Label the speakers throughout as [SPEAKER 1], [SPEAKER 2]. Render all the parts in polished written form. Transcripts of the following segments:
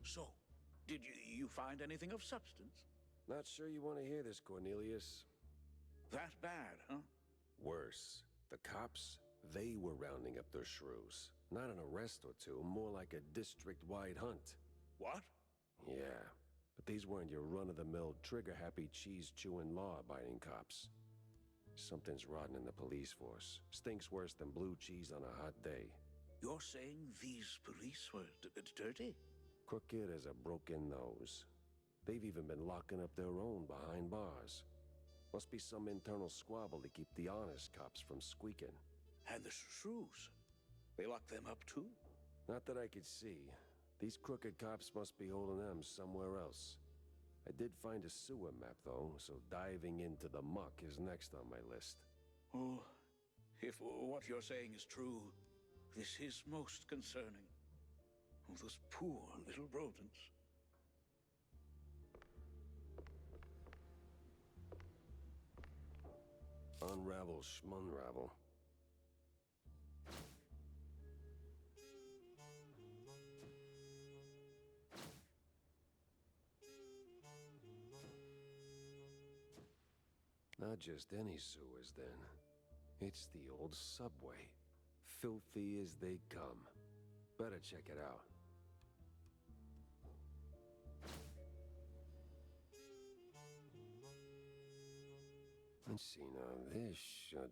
[SPEAKER 1] So, did you find anything of substance?
[SPEAKER 2] Not sure you want to hear this, Cornelius.
[SPEAKER 1] That bad, huh?
[SPEAKER 2] Worse. The cops, they were rounding up their shrews. Not an arrest or two, more like a district-wide hunt.
[SPEAKER 1] What?
[SPEAKER 2] Yeah, but these weren't your run-of-the-mill, trigger-happy, cheese-chewing, law-abiding cops. Something's rotten in the police force. Stinks worse than blue cheese on a hot day.
[SPEAKER 1] You're saying these police were dirty?
[SPEAKER 2] Crooked as a broken nose. They've even been locking up their own behind bars. Must be some internal squabble to keep the honest cops from squeaking.
[SPEAKER 1] And the shrews? They locked them up too?
[SPEAKER 2] Not that I could see. These crooked cops must be holding them somewhere else. I did find a sewer map, though, so diving into the muck is next on my list.
[SPEAKER 1] Oh, if what you're saying is true, this is most concerning. Oh, those poor little rodents.
[SPEAKER 2] Unravel schmunravel. Not just any sewers, then. It's the old subway. Filthy as they come. Better check it out. Let's see now, this should,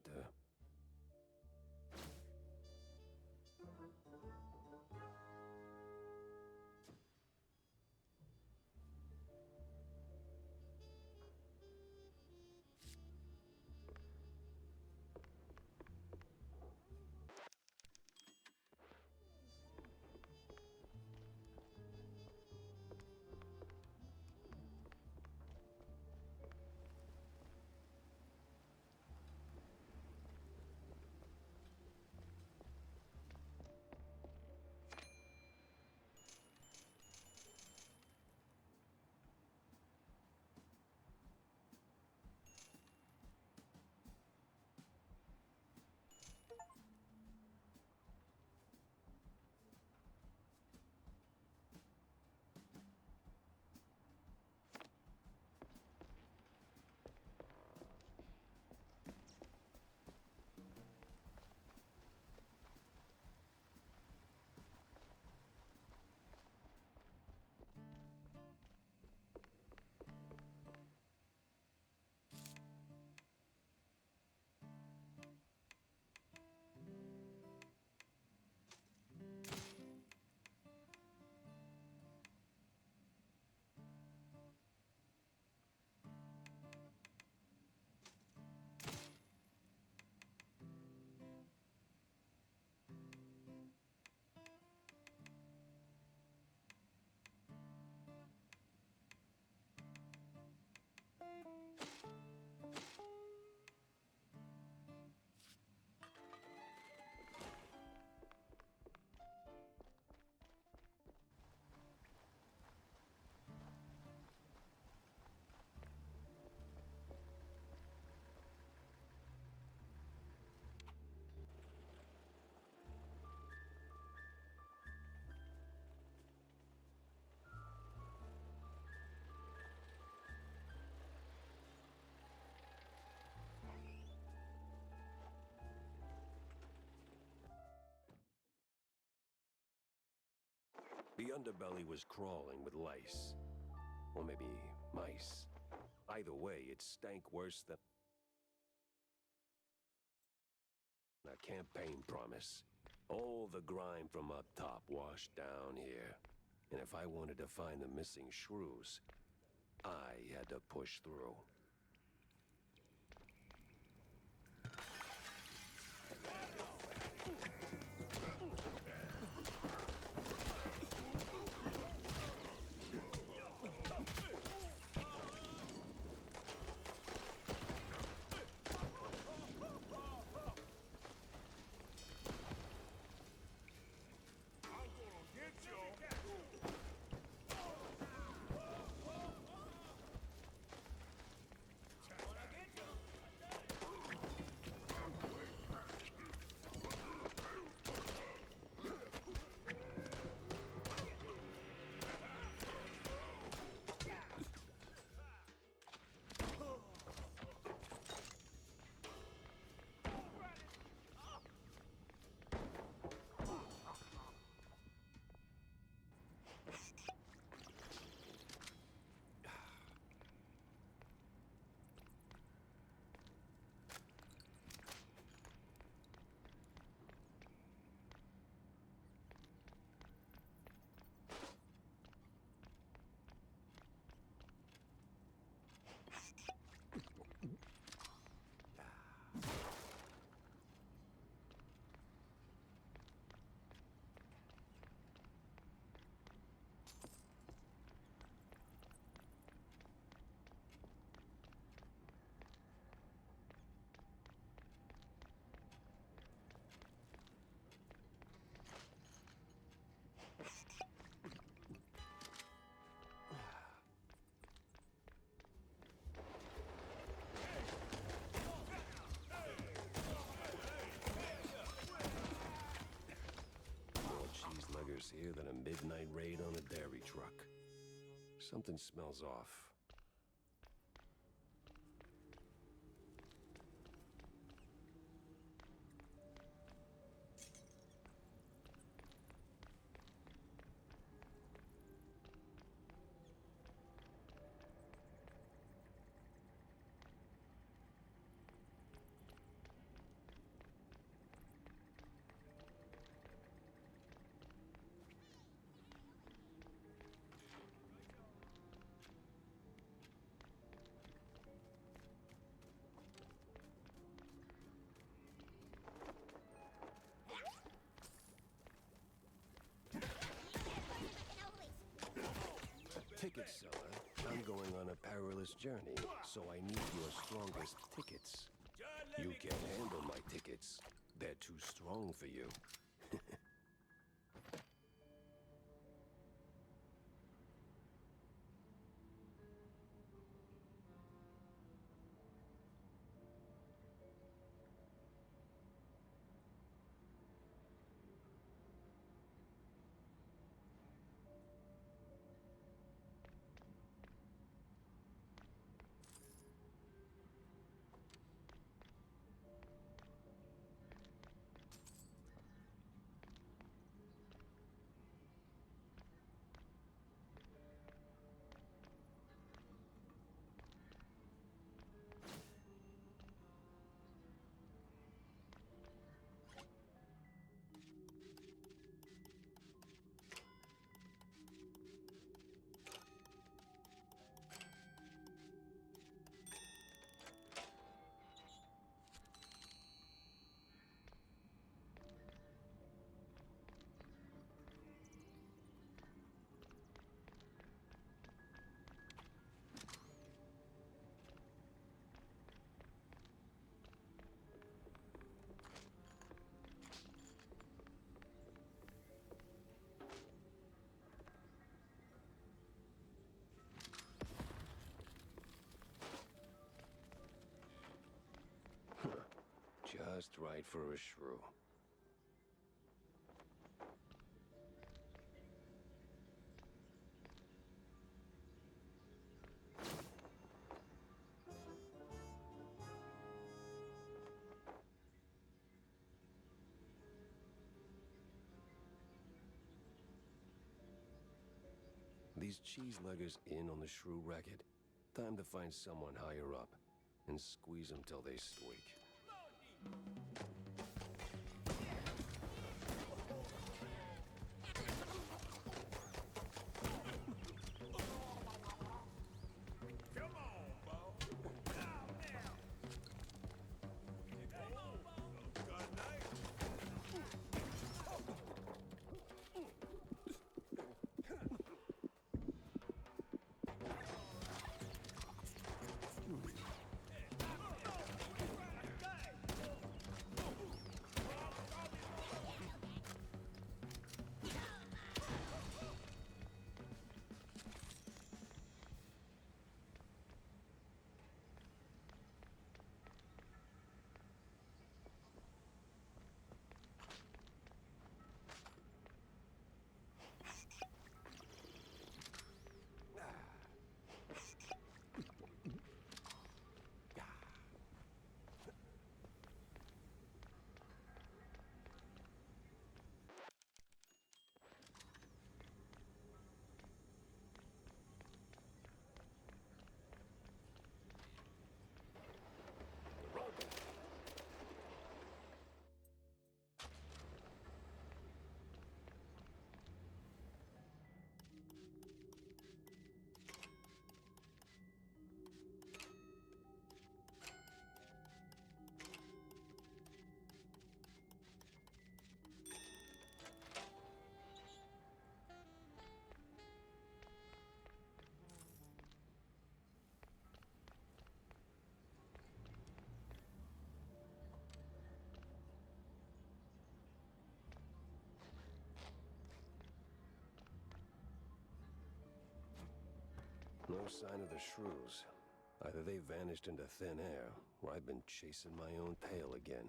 [SPEAKER 2] the underbelly was crawling with lice. Or maybe mice. Either way, it stank worse than a campaign promise. All the grime from up top washed down here. And if I wanted to find the missing shrews, I had to push through. Something smells off. Ticket seller, I'm going on a perilous journey, so I need your strongest tickets. You can't handle my tickets. They're too strong for you. Just right for a shrew. These cheese-leggers in on the shrew racket? Time to find someone higher up and squeeze them till they squeak. No sign of the shrews. Either they vanished into thin air, or I've been chasing my own tail again.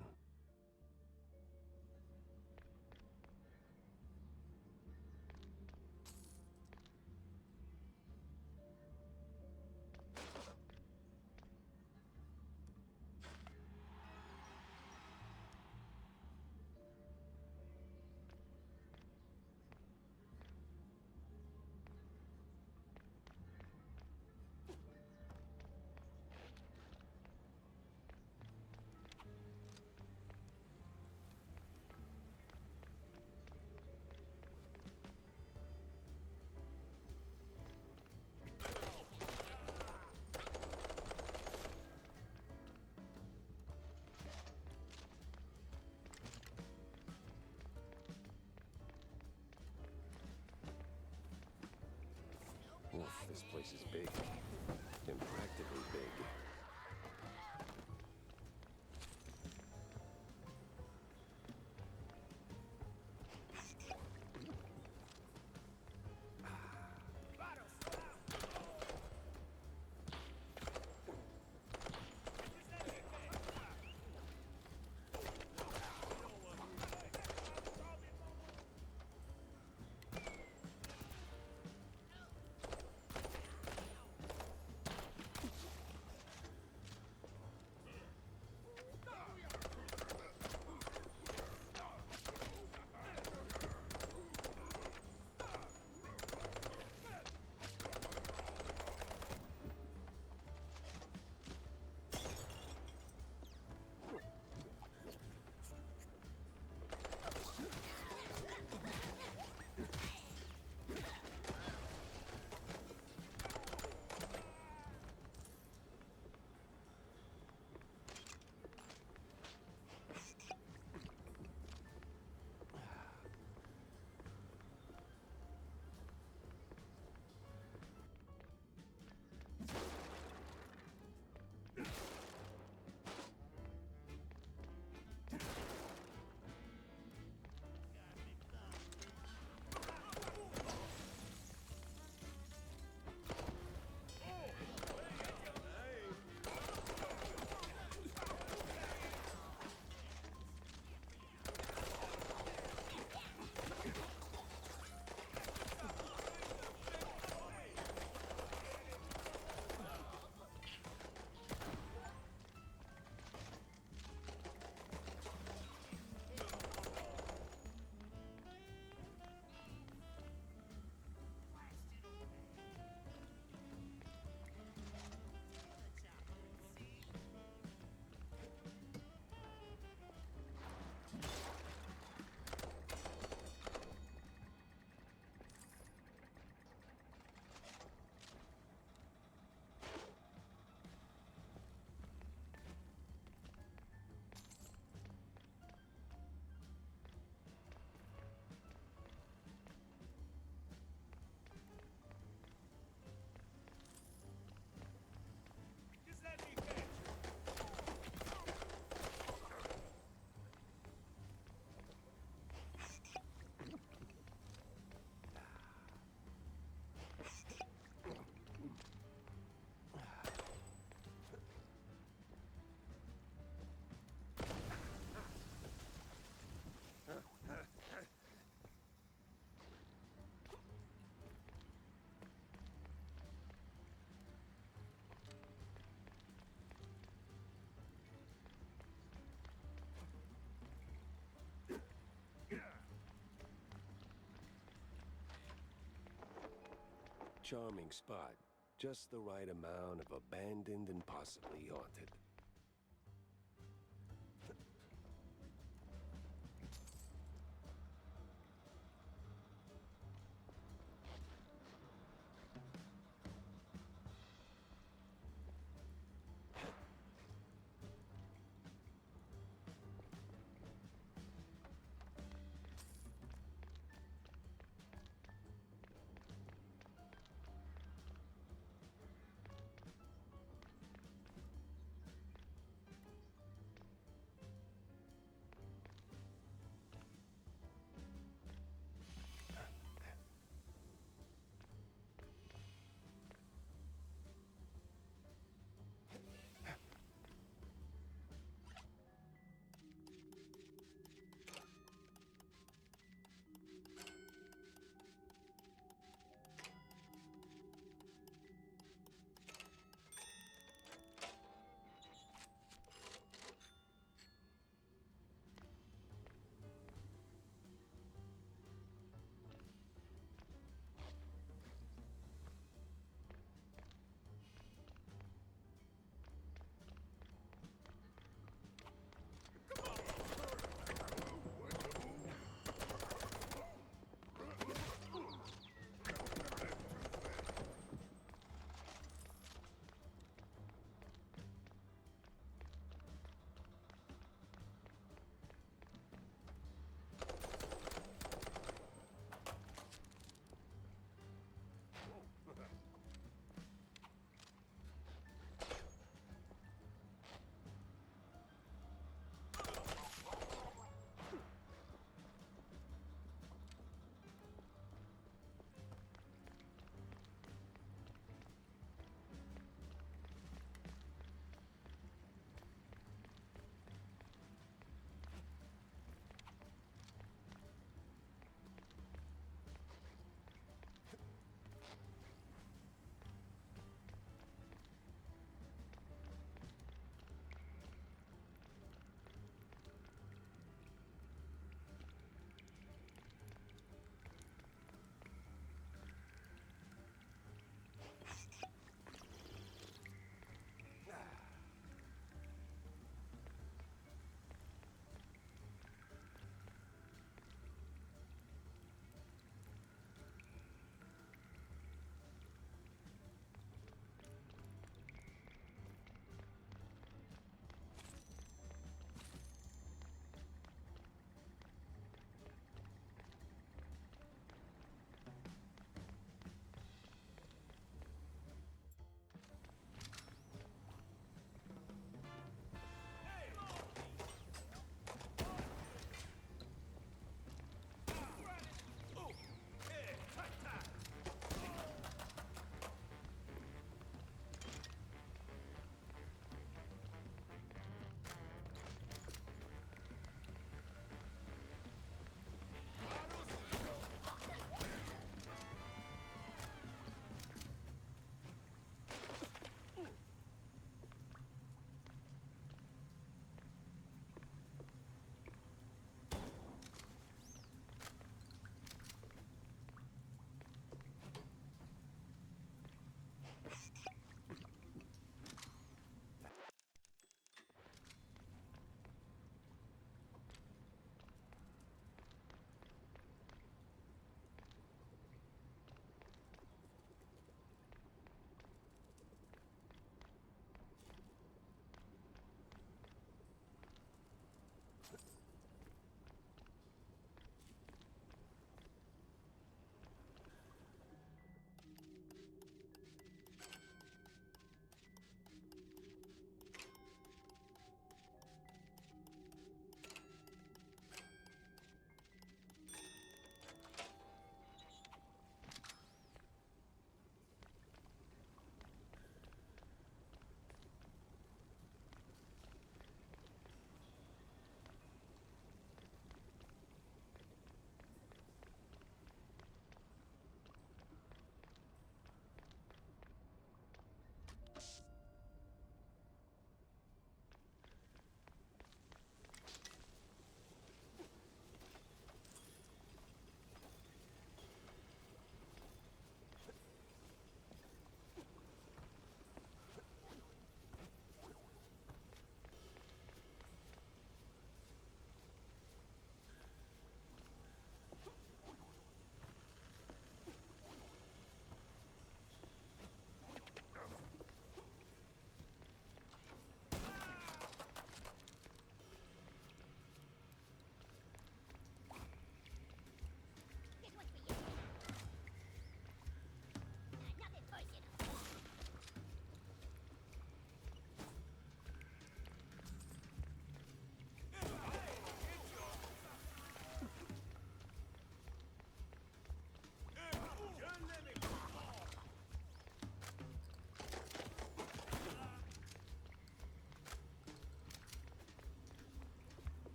[SPEAKER 2] This place is big. Impractically big. Charming spot. Just the right amount of abandoned and possibly haunted.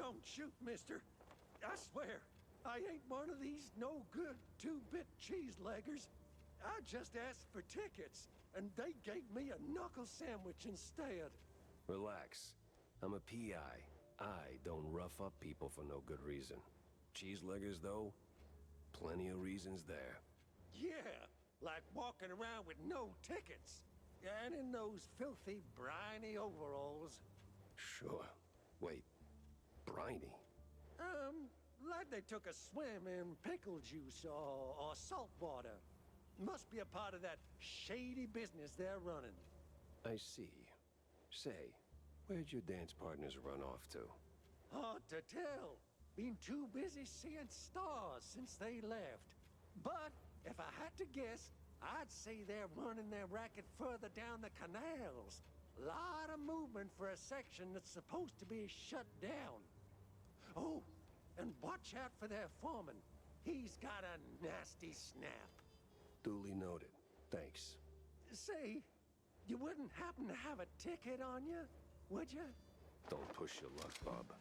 [SPEAKER 3] Don't shoot, mister. I swear, I ain't one of these no-good two-bit cheese-leggers. I just asked for tickets, and they gave me a knuckle sandwich instead.
[SPEAKER 2] Relax. I'm a PI. I don't rough up people for no good reason. Cheeseleggers, though? Plenty of reasons there.
[SPEAKER 3] Yeah, like walking around with no tickets. And in those filthy, briny overalls.
[SPEAKER 2] Sure. Wait, briny?
[SPEAKER 3] Like they took a swim in pickle juice or salt water. Must be a part of that shady business they're running.
[SPEAKER 2] I see. Say, where'd your dance partners run off to?
[SPEAKER 3] Hard to tell. Been too busy seeing stars since they left. But if I had to guess, I'd say they're running their racket further down the canals. Lot of movement for a section that's supposed to be shut down. Oh, and watch out for their foreman. He's got a nasty snap.
[SPEAKER 2] Duly noted. Thanks.
[SPEAKER 3] Say, you wouldn't happen to have a ticket on you, would you?
[SPEAKER 2] Don't push your luck, bub.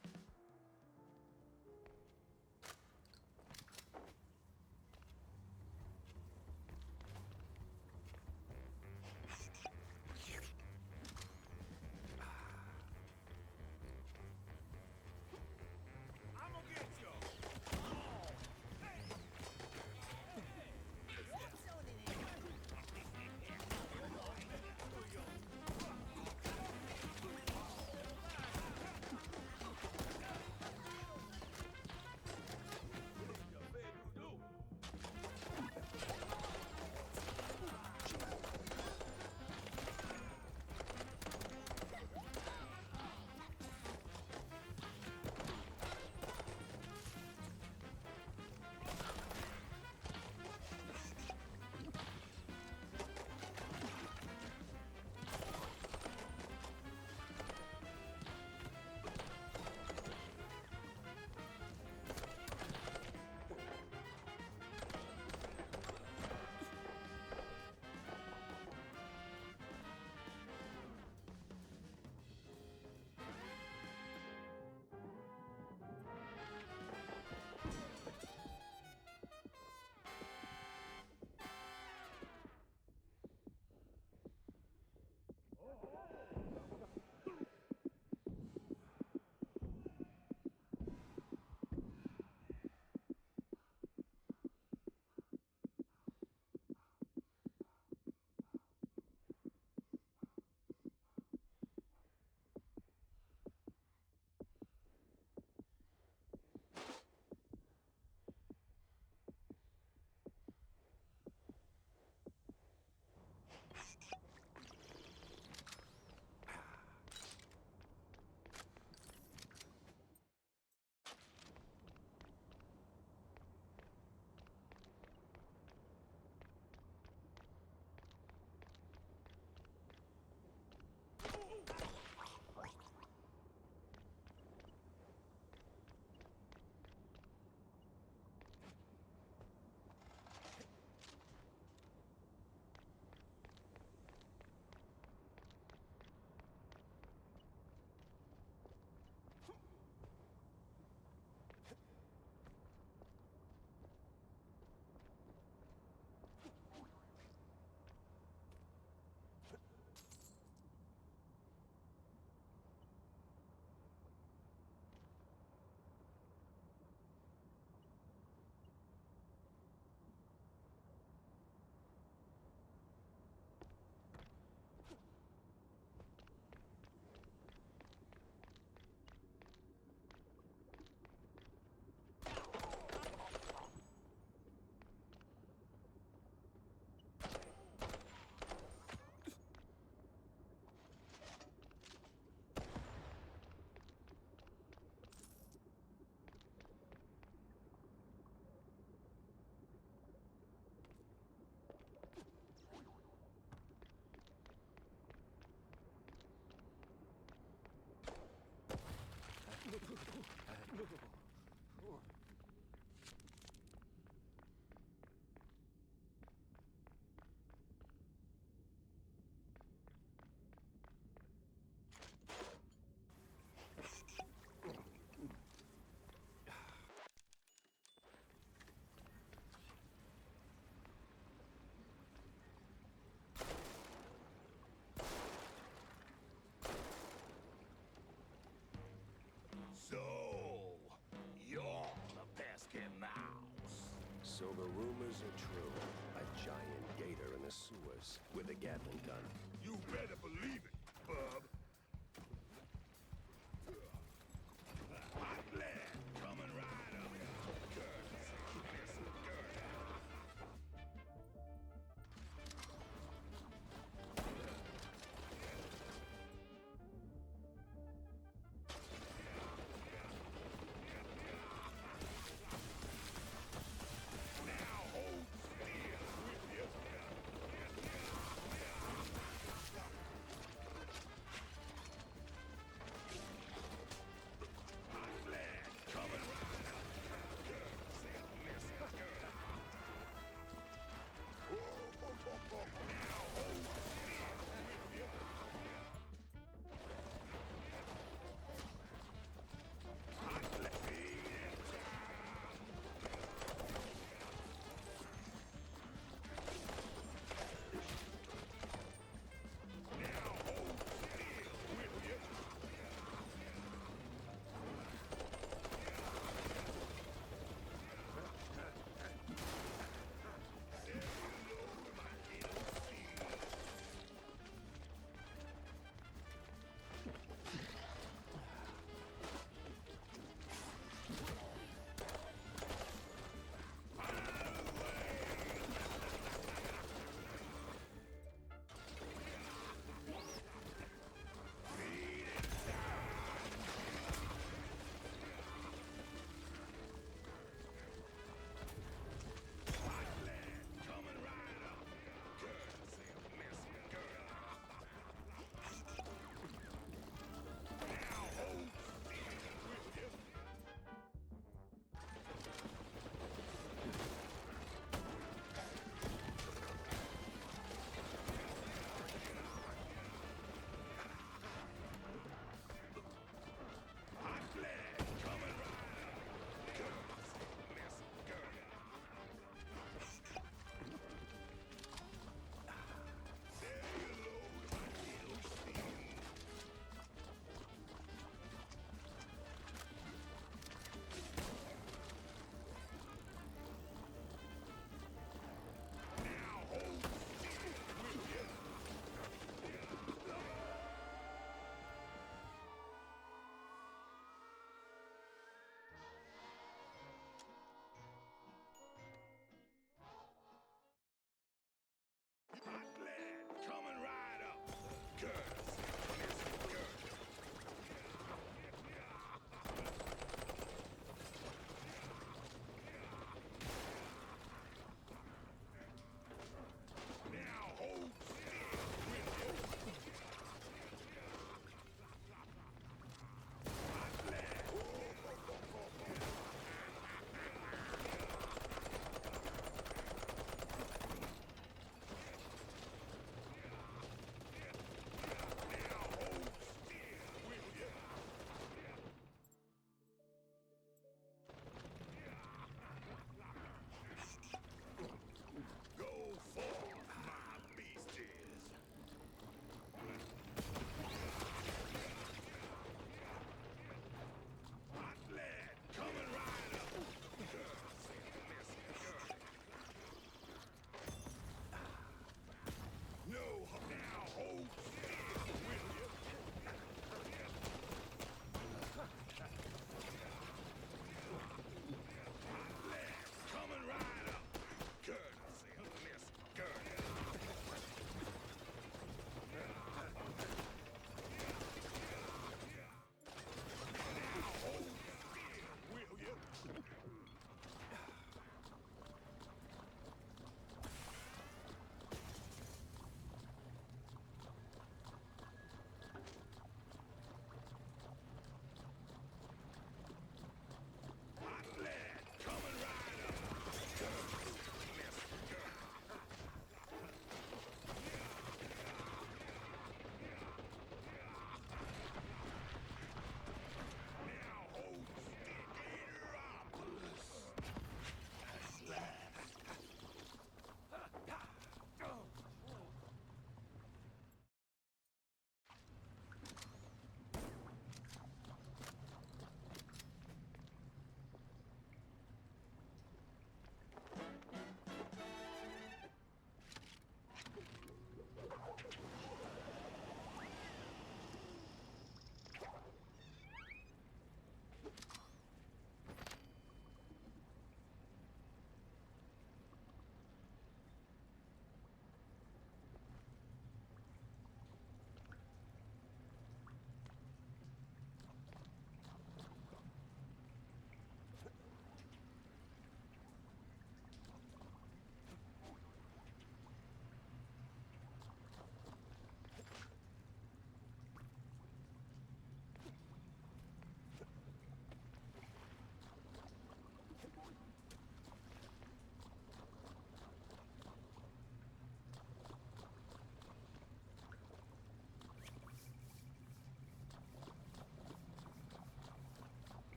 [SPEAKER 2] us with a Gatling gun.
[SPEAKER 4] You better believe it, bub. Hot lad, coming right up. Now hold still with you.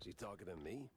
[SPEAKER 2] Is he talking to me?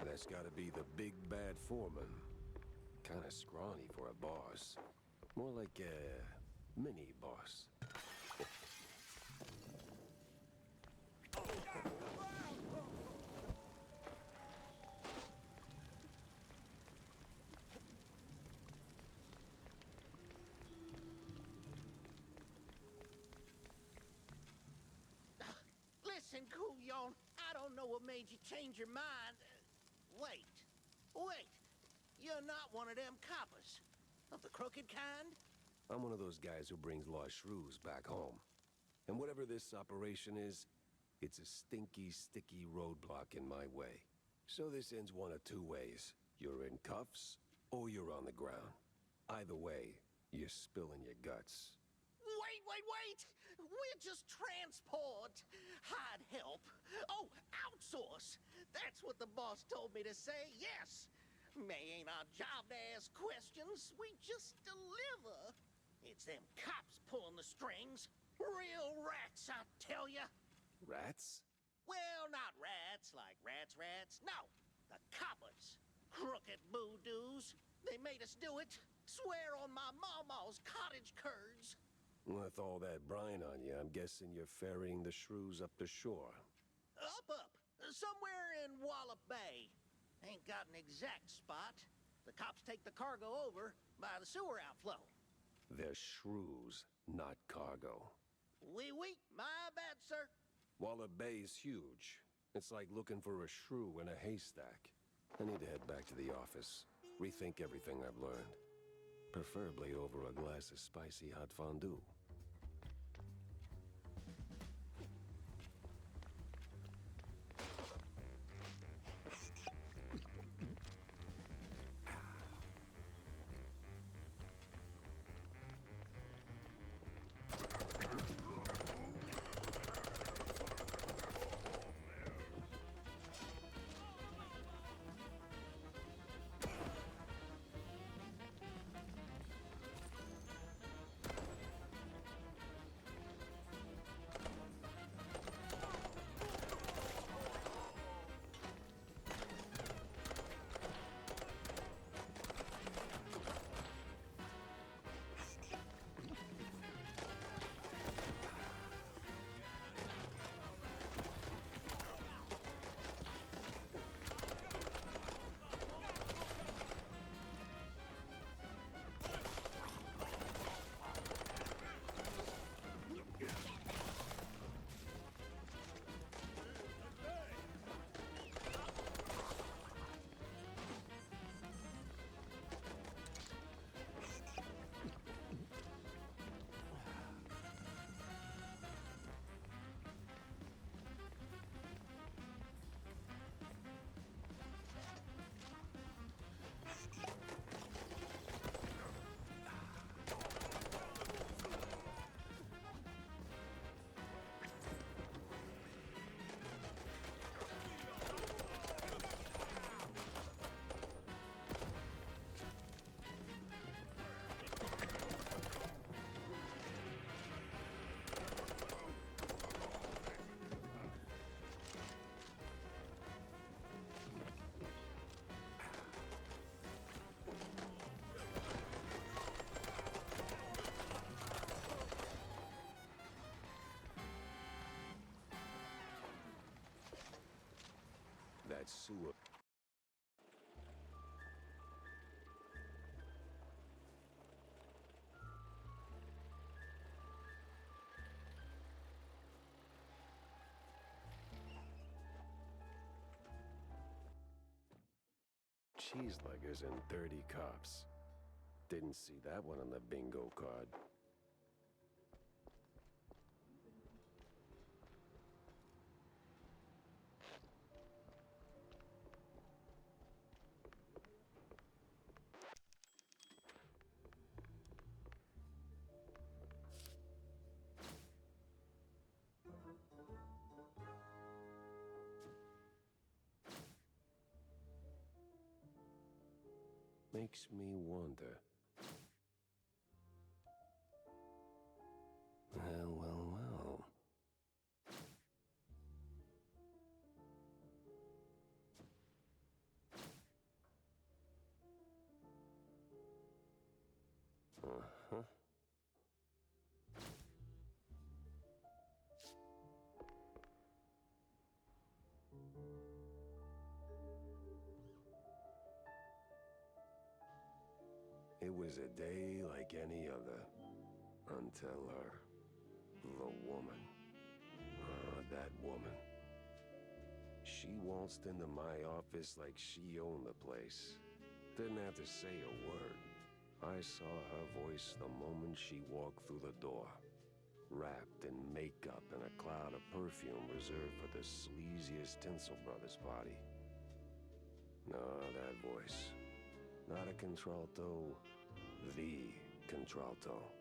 [SPEAKER 2] That's gotta be the big bad foreman. Kinda scrawny for a boss. More like a mini boss.
[SPEAKER 5] Listen, Couillon, I don't know what made you change your mind. Wait. You're not one of them coppers. Of the crooked kind?
[SPEAKER 2] I'm one of those guys who brings lost shrews back home. And whatever this operation is, it's a stinky, sticky roadblock in my way. So this ends one of two ways. You're in cuffs, or you're on the ground. Either way, you're spilling your guts.
[SPEAKER 5] Wait! We're just transport. I'd help. Oh, outsource. That's what the boss told me to say, yes. May ain't our job to ask questions. We just deliver. It's them cops pulling the strings. Real rats, I tell ya.
[SPEAKER 2] Rats?
[SPEAKER 5] Well, not rats like rats. No, the coppers. Crooked boo-doos. They made us do it. Swear on my mama's cottage curds.
[SPEAKER 2] With all that brine on you, I'm guessing you're ferrying the shrews up the shore.
[SPEAKER 5] Up. Somewhere in Wallop Bay. Ain't got an exact spot. The cops take the cargo over by the sewer outflow.
[SPEAKER 2] They're shrews, not cargo.
[SPEAKER 5] Oui, my bad, sir.
[SPEAKER 2] Wallop Bay is huge, It's like looking for a shrew in a haystack. I need to head back to the office, rethink everything I've learned. Preferably over a glass of spicy hot fondue. That sewer. Cheeseluggers and 30 cops. Didn't see that one on the bingo card. Makes me wonder. Well. Uh-huh. It was a day like any other, until the woman. That woman. She waltzed into my office like she owned the place. Didn't have to say a word. I saw her voice the moment she walked through the door. Wrapped in makeup and a cloud of perfume reserved for the sleaziest Tinsel Brothers party. No, that voice. Not a contralto, the contralto.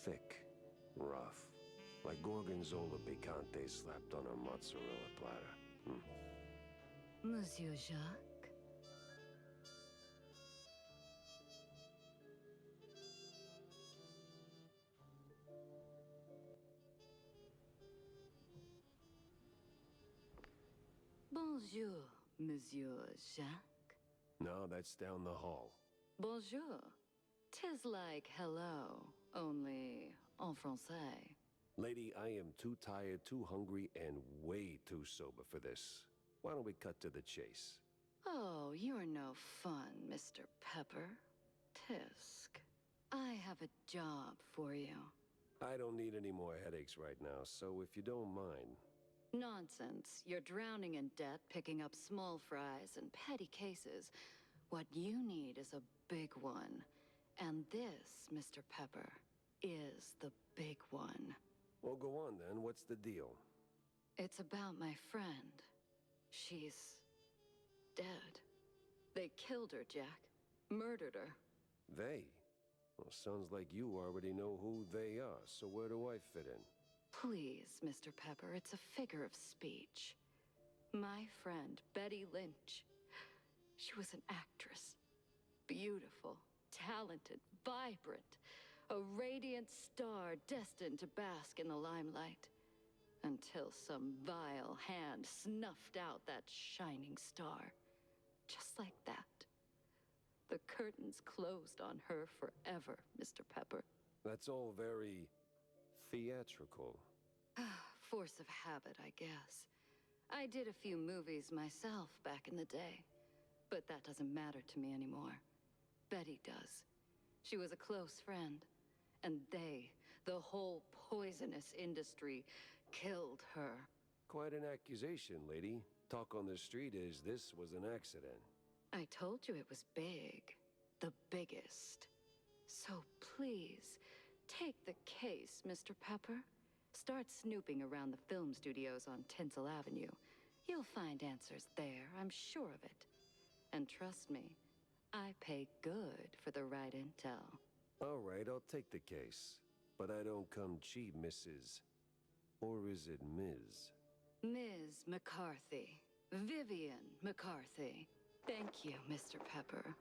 [SPEAKER 2] Thick, rough, like gorgonzola picante slapped on a mozzarella platter.
[SPEAKER 6] Monsieur Jacques? Bonjour, Monsieur Jacques.
[SPEAKER 2] No, that's down the hall.
[SPEAKER 6] Bonjour. 'Tis like hello, only en français.
[SPEAKER 2] Lady, I am too tired, too hungry, and way too sober for this. Why don't we cut to the chase?
[SPEAKER 6] Oh, you're no fun, Mr. Pepper. Tisk. I have a job for you.
[SPEAKER 2] I don't need any more headaches right now, so if you don't mind.
[SPEAKER 6] Nonsense. You're drowning in debt, picking up small fries and petty cases. What you need is a big one. And this, Mr. Pepper, is the big one.
[SPEAKER 2] Well, go on then. What's the deal?
[SPEAKER 6] It's about my friend. She's dead. They killed her, Jack. Murdered her.
[SPEAKER 2] They? Well, sounds like you already know who they are, so where do I fit in?
[SPEAKER 6] Please, Mr. Pepper, it's a figure of speech. My friend, Betty Lynch. She was an actress. Beautiful, talented, vibrant. A radiant star destined to bask in the limelight. Until some vile hand snuffed out that shining star. Just like that. The curtains closed on her forever, Mr. Pepper.
[SPEAKER 2] That's all very theatrical.
[SPEAKER 6] Force of habit, I guess. I did a few movies myself back in the day. But that doesn't matter to me anymore. Betty does. She was a close friend. And they, the whole poisonous industry, killed her.
[SPEAKER 2] Quite an accusation, lady. Talk on the street is this was an accident.
[SPEAKER 6] I told you it was big. The biggest. So please, take the case, Mr. Pepper. Start snooping around the film studios on Tinsel Avenue. You'll find answers there, I'm sure of it. And trust me, I pay good for the right intel.
[SPEAKER 2] All right, I'll take the case. But I don't come cheap, Mrs. Or is it Ms.?
[SPEAKER 6] Ms. McCarthy. Vivian McCarthy. Thank you, Mr. Pepper.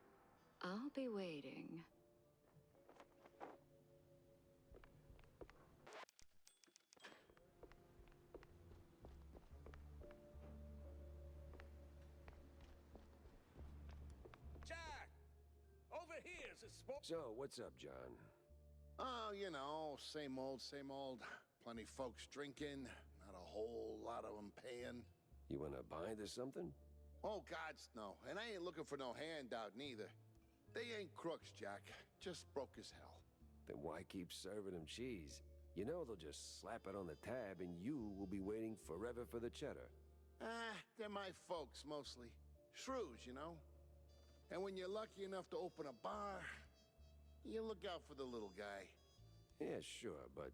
[SPEAKER 6] I'll be waiting.
[SPEAKER 1] Jack! Over here's a sport.
[SPEAKER 2] So, what's up, John?
[SPEAKER 4] Oh, you know, same old, same old. Plenty folks drinking, not a whole lot of them paying.
[SPEAKER 2] You wanna bind or something?
[SPEAKER 4] Oh, gods, no. And I ain't looking for no handout neither. They ain't crooks, Jack. Just broke as hell.
[SPEAKER 2] Then why keep serving them cheese? You know they'll just slap it on the tab and you will be waiting forever for the cheddar.
[SPEAKER 4] Ah, they're my folks, mostly. Shrews, you know? And when you're lucky enough to open a bar, you look out for the little guy.
[SPEAKER 2] Yeah, sure, but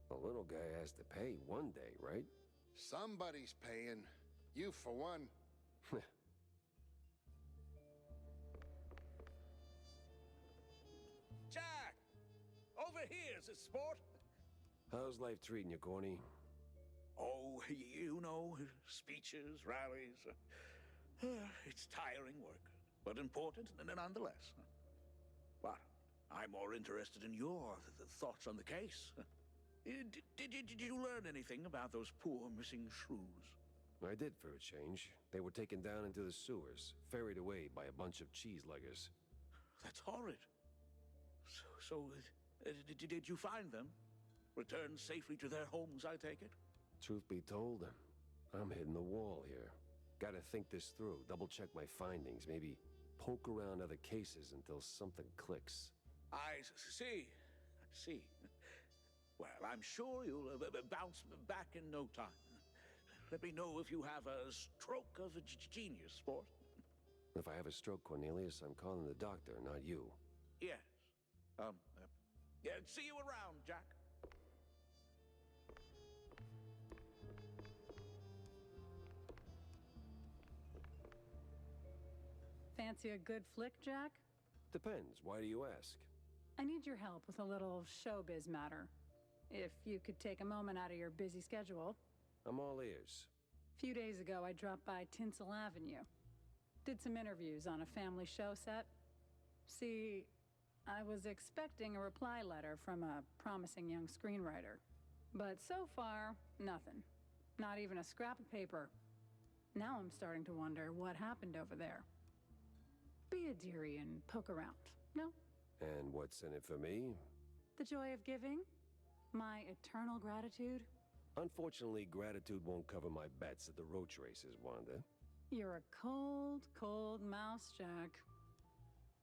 [SPEAKER 2] the little guy has to pay one day, right?
[SPEAKER 4] Somebody's paying. You, for one.
[SPEAKER 1] Jack! Over here's a sport.
[SPEAKER 2] How's life treating you, Corny?
[SPEAKER 1] Oh, you know, speeches, rallies. It's tiring work, but important nonetheless. But I'm more interested in your thoughts on the case. Did you learn anything about those poor missing shrews?
[SPEAKER 2] I did for a change. They were taken down into the sewers, ferried away by a bunch of cheese-leggers.
[SPEAKER 1] That's horrid. Did you find them? Returned safely to their homes, I take it?
[SPEAKER 2] Truth be told, I'm hitting the wall here. Gotta think this through, double-check my findings, maybe poke around other cases until something clicks.
[SPEAKER 1] I see. Well, I'm sure you'll bounce back in no time. Let me know if you have a stroke of genius, sport.
[SPEAKER 2] If I have a stroke, Cornelius, I'm calling the doctor, not you.
[SPEAKER 1] Yes. Yeah, see you around, Jack.
[SPEAKER 7] Fancy a good flick, Jack?
[SPEAKER 2] Depends. Why do you ask?
[SPEAKER 7] I need your help with a little showbiz matter. If you could take a moment out of your busy schedule.
[SPEAKER 2] I'm all ears.
[SPEAKER 7] A few days ago, I dropped by Tinsel Avenue. Did some interviews on a family show set. See, I was expecting a reply letter from a promising young screenwriter. But so far, nothing. Not even a scrap of paper. Now I'm starting to wonder what happened over there. Be a dearie and poke around, no?
[SPEAKER 2] And what's in it for me?
[SPEAKER 7] The joy of giving? My eternal gratitude?
[SPEAKER 2] Unfortunately, gratitude won't cover my bets at the roach races, Wanda.
[SPEAKER 7] You're a cold, cold mouse, Jack.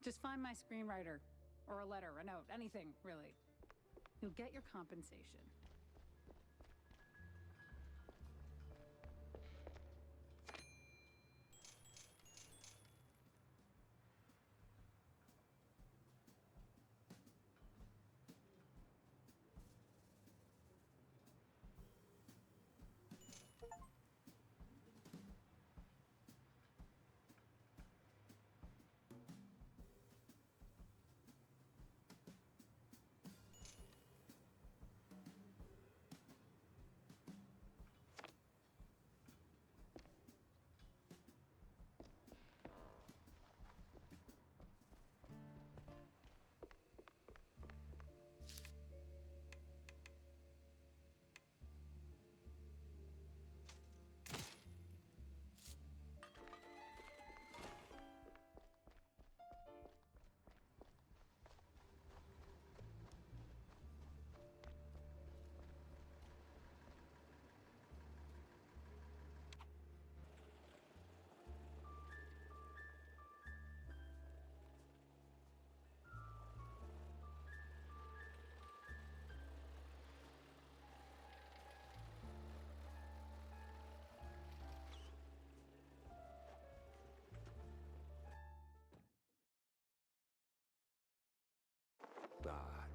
[SPEAKER 7] Just find my screenwriter. Or a letter, a note, anything, really. You'll get your compensation.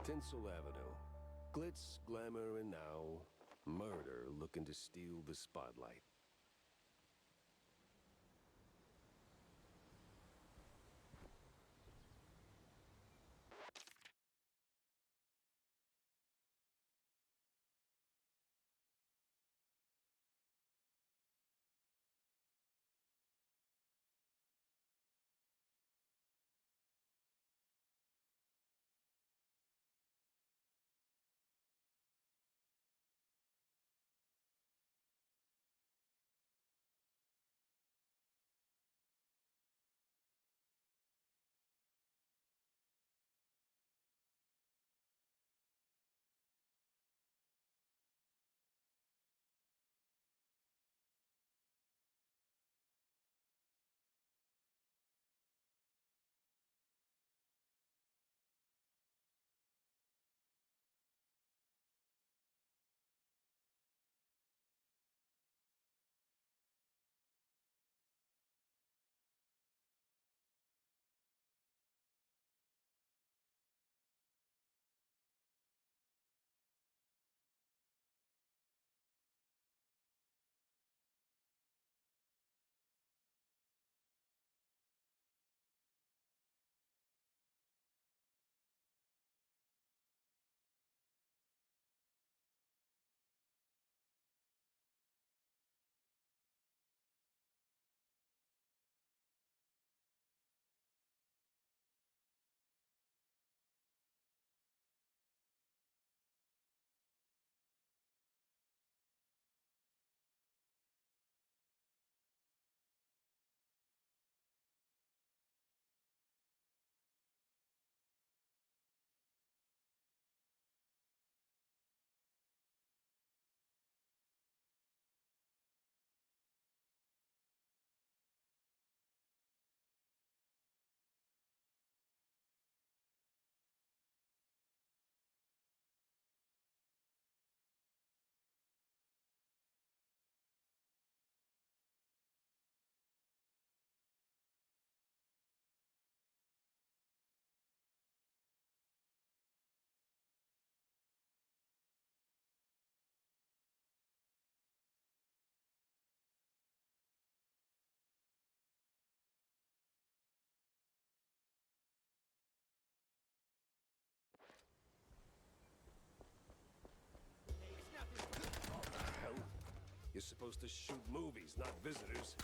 [SPEAKER 2] Tinsel Avenue. Glitz, glamour, and now murder looking to steal the spotlight. You're supposed to shoot movies, not visitors.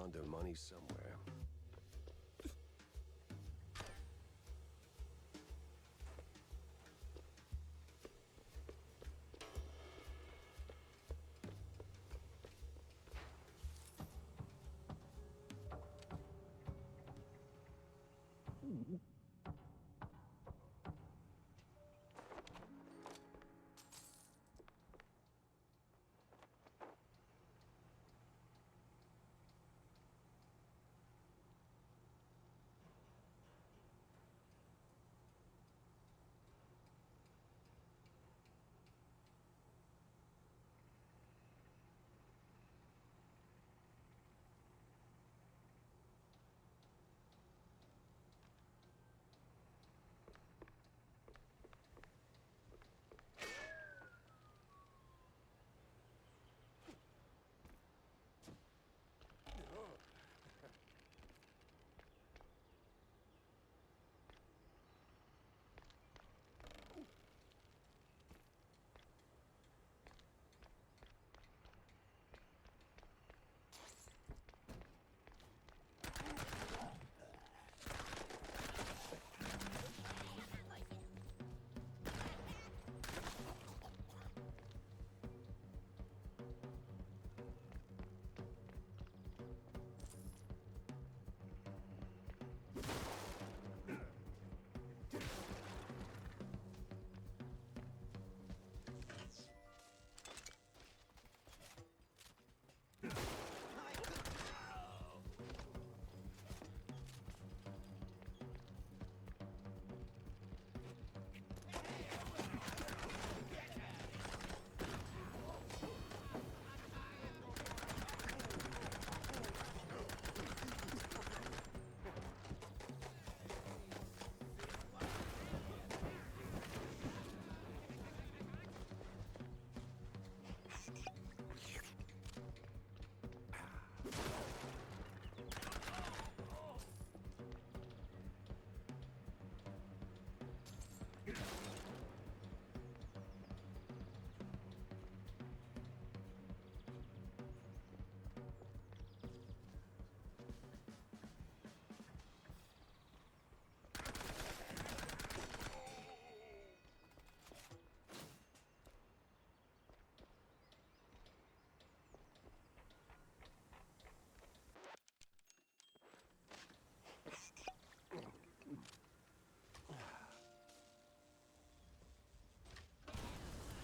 [SPEAKER 2] launder money somewhere.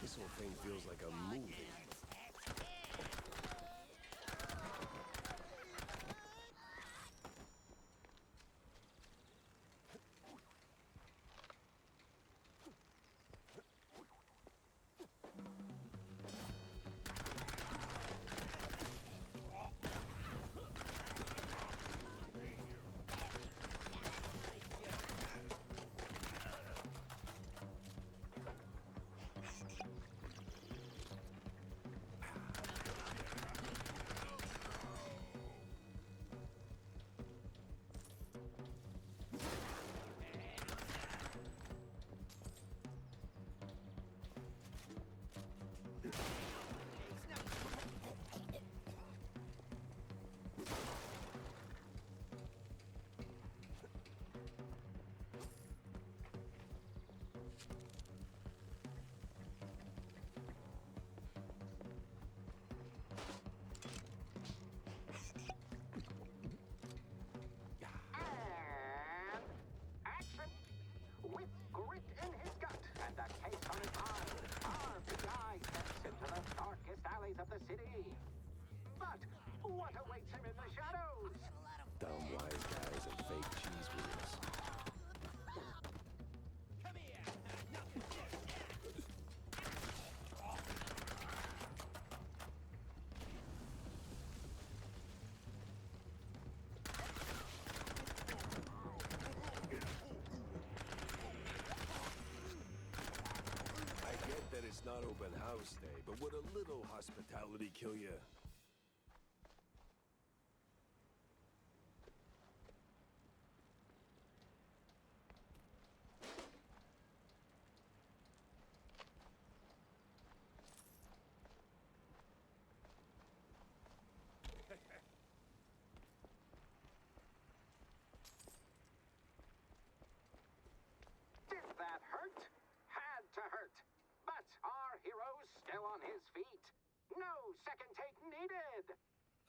[SPEAKER 2] This whole thing feels like a movie.
[SPEAKER 8] Of the city. But what awaits him in the shadows?
[SPEAKER 2] Dumb wise guys and fake cheese wheels.
[SPEAKER 8] Come here.
[SPEAKER 2] I get that it's not open house day, but would a little hospitality kill you?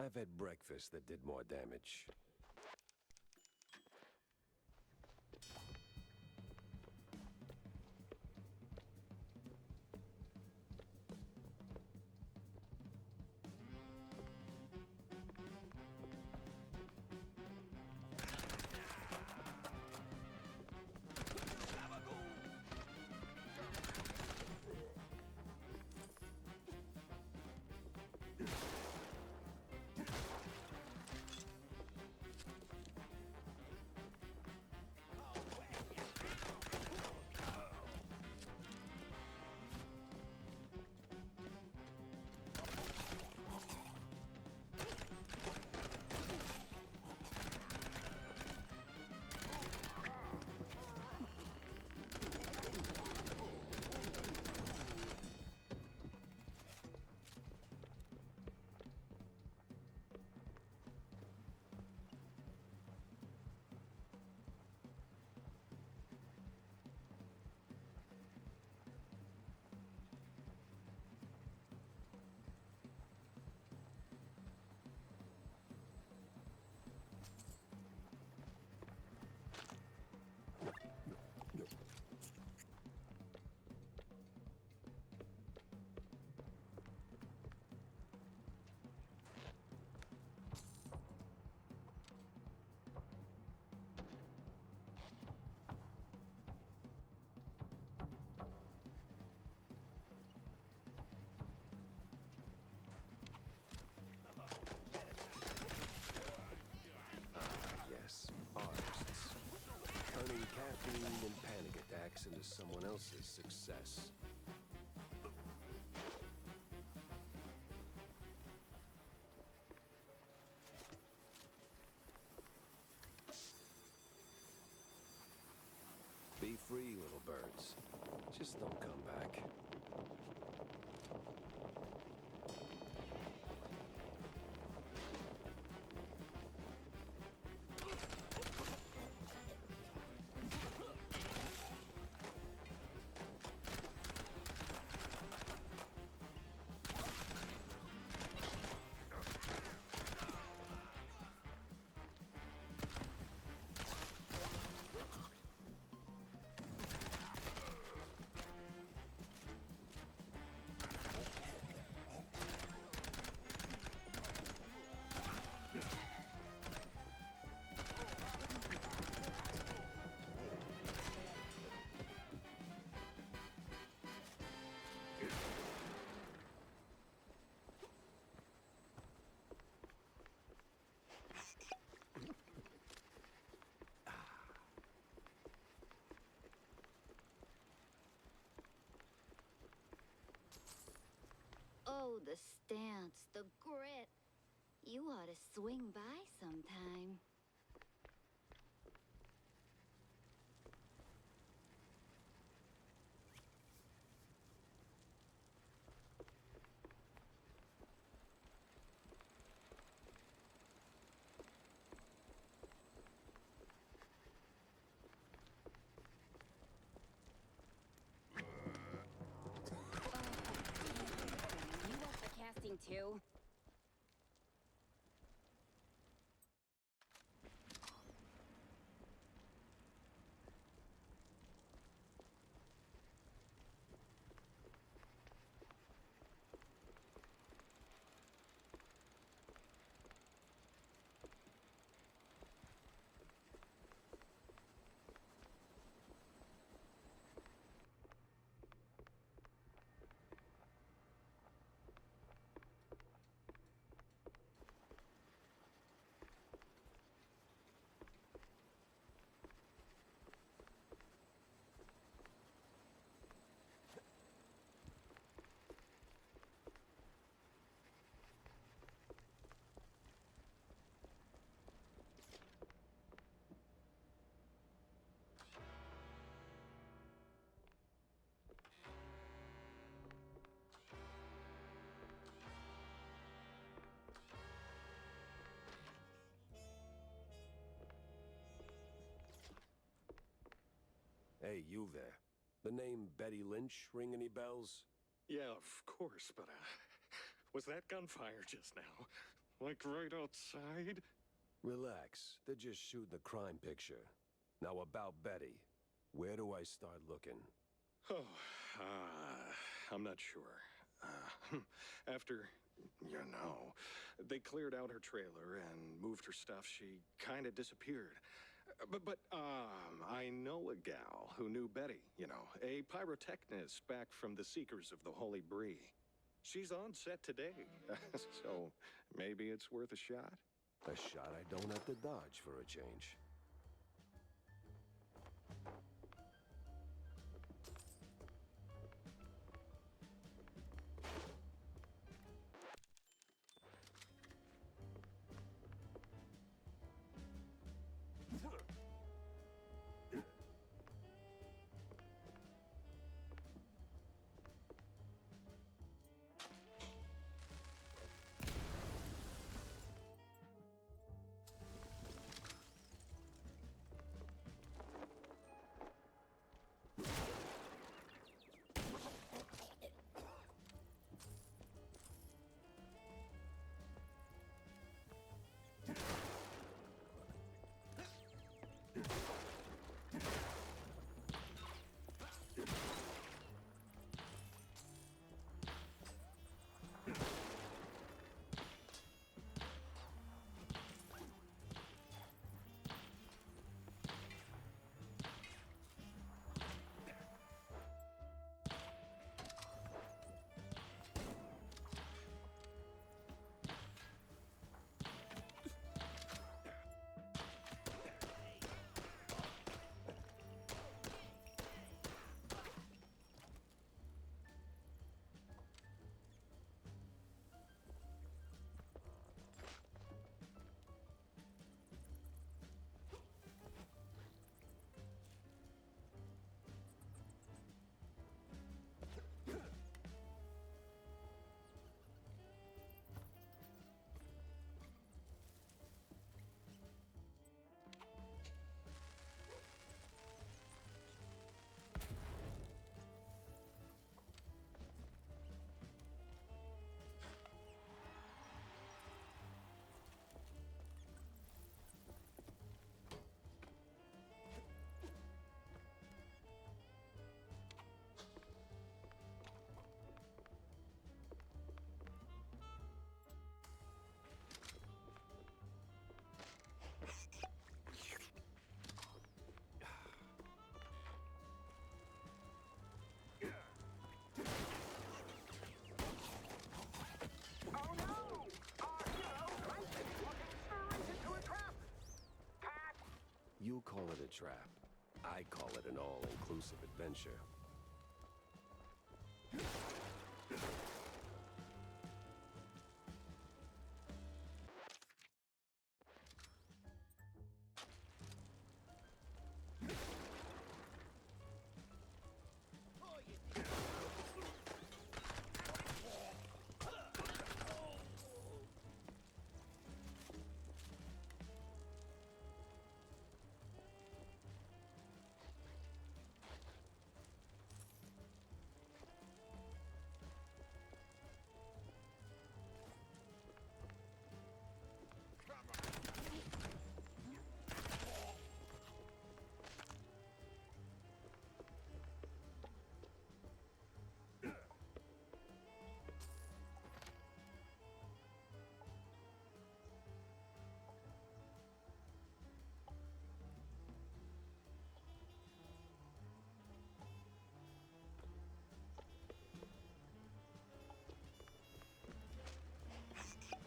[SPEAKER 2] I've had breakfast that did more damage. Yes, artists. Turning caffeine and panic attacks into someone else's success. Be free, little birds. Just don't come back.
[SPEAKER 6] Oh, the stance, the grit. You ought to swing by sometime.
[SPEAKER 9] You up for casting too?
[SPEAKER 2] Hey, you there. The name Betty Lynch ring any bells?
[SPEAKER 10] Yeah, of course, but was that gunfire just now? Like right outside?
[SPEAKER 2] Relax. They're just shooting a crime picture. Now about Betty. Where do I start looking?
[SPEAKER 10] Oh, I'm not sure. After, they cleared out her trailer and moved her stuff, she kind of disappeared. But I know a gal who knew Betty, a pyrotechnist back from the Seekers of the Holy Brie. She's on set today, so maybe it's worth a shot.
[SPEAKER 2] A shot I don't have to dodge for a change. You call it a trap. I call it an all-inclusive adventure.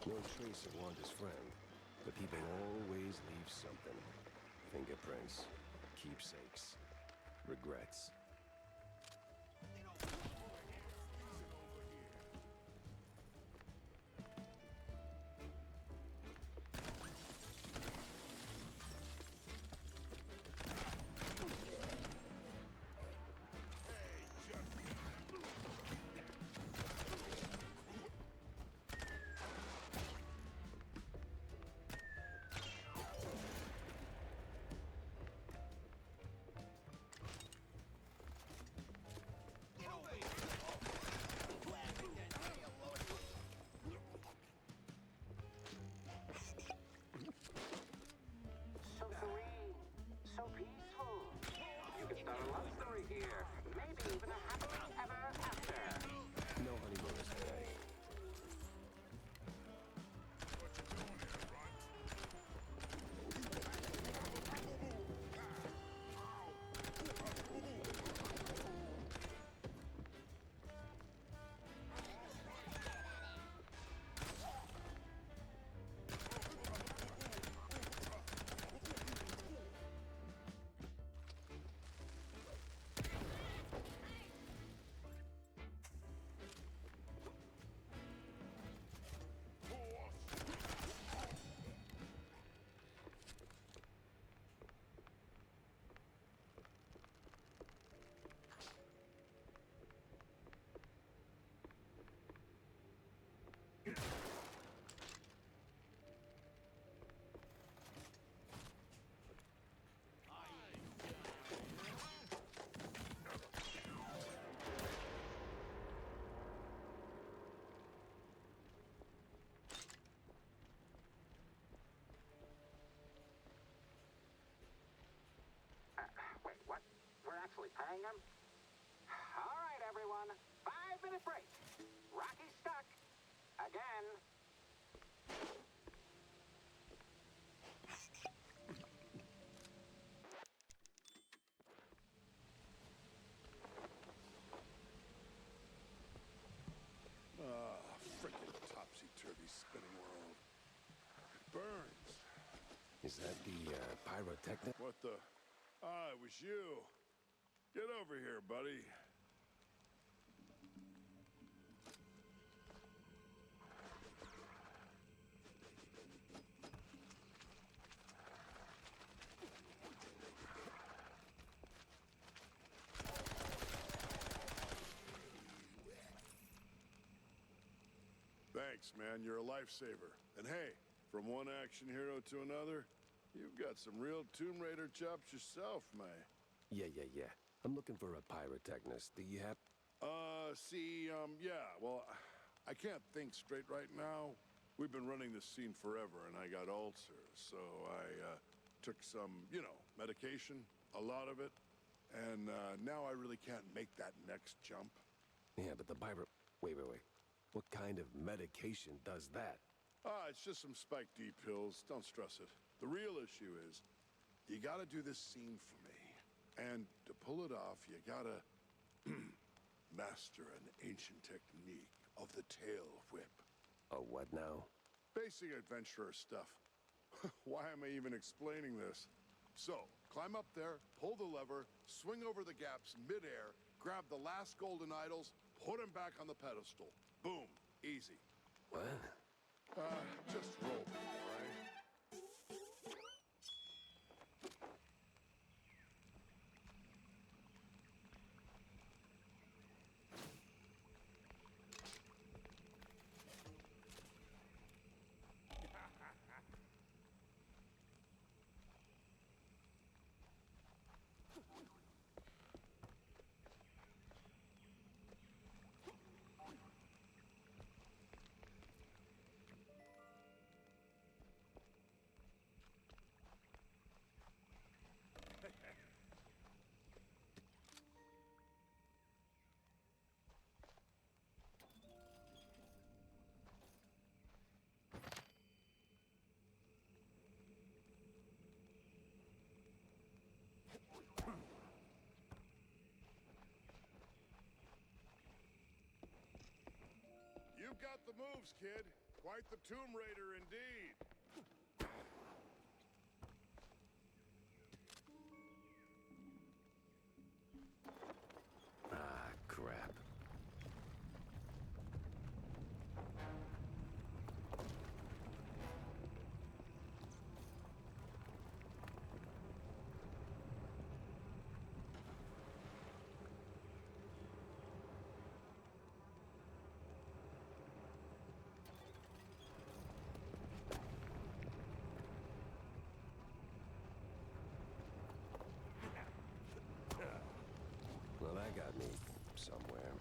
[SPEAKER 2] No trace of Wanda's friend, but people always leave something. Fingerprints, keepsakes, regrets.
[SPEAKER 8] actually paying him? All right, everyone. 5-minute break. Rocky's stuck. Again.
[SPEAKER 4] Ah, frickin' topsy-turvy spinning world. It burns.
[SPEAKER 2] Is that the pyrotechnic?
[SPEAKER 4] What the? Ah, it was you. Get over here, buddy. Thanks, man. You're a lifesaver. And hey, from one action hero to another, you've got some real Tomb Raider chops yourself, man.
[SPEAKER 2] Yeah. I'm looking for a pyrotechnist. Do you have...
[SPEAKER 4] yeah, well, I can't think straight right now. We've been running this scene forever, and I got ulcers, so I, took some, medication, a lot of it, and, now I really can't make that next jump.
[SPEAKER 2] Yeah, but the pyro... Wait. What kind of medication does that?
[SPEAKER 4] It's just some Spike D pills. Don't stress it. The real issue is, you gotta do this scene for me. And to pull it off, you gotta master an ancient technique of the tail whip.
[SPEAKER 2] A what now?
[SPEAKER 4] Basic adventurer stuff. Why am I even explaining this? So, climb up there, pull the lever, swing over the gaps midair, grab the last golden idols, put them back on the pedestal. Boom. Easy.
[SPEAKER 2] What?
[SPEAKER 4] Just roll, all right? You've got the moves, kid. Quite the Tomb Raider indeed.
[SPEAKER 2] Ah, crap. Well, that got me somewhere.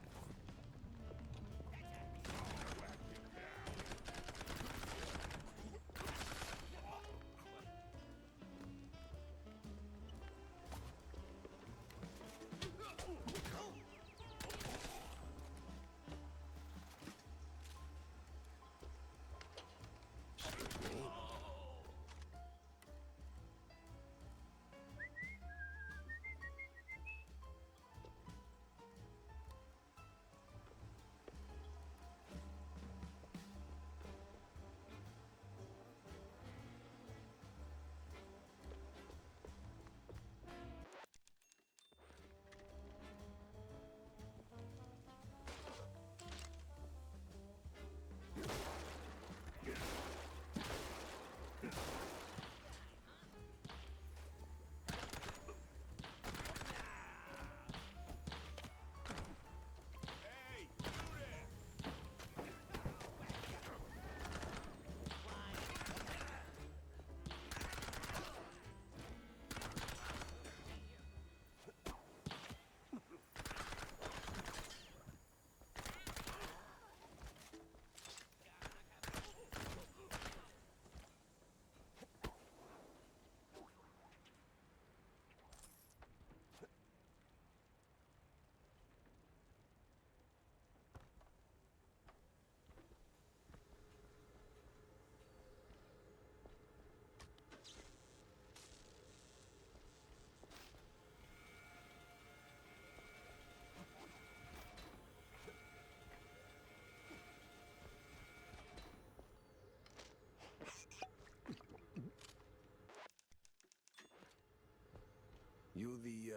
[SPEAKER 2] You the,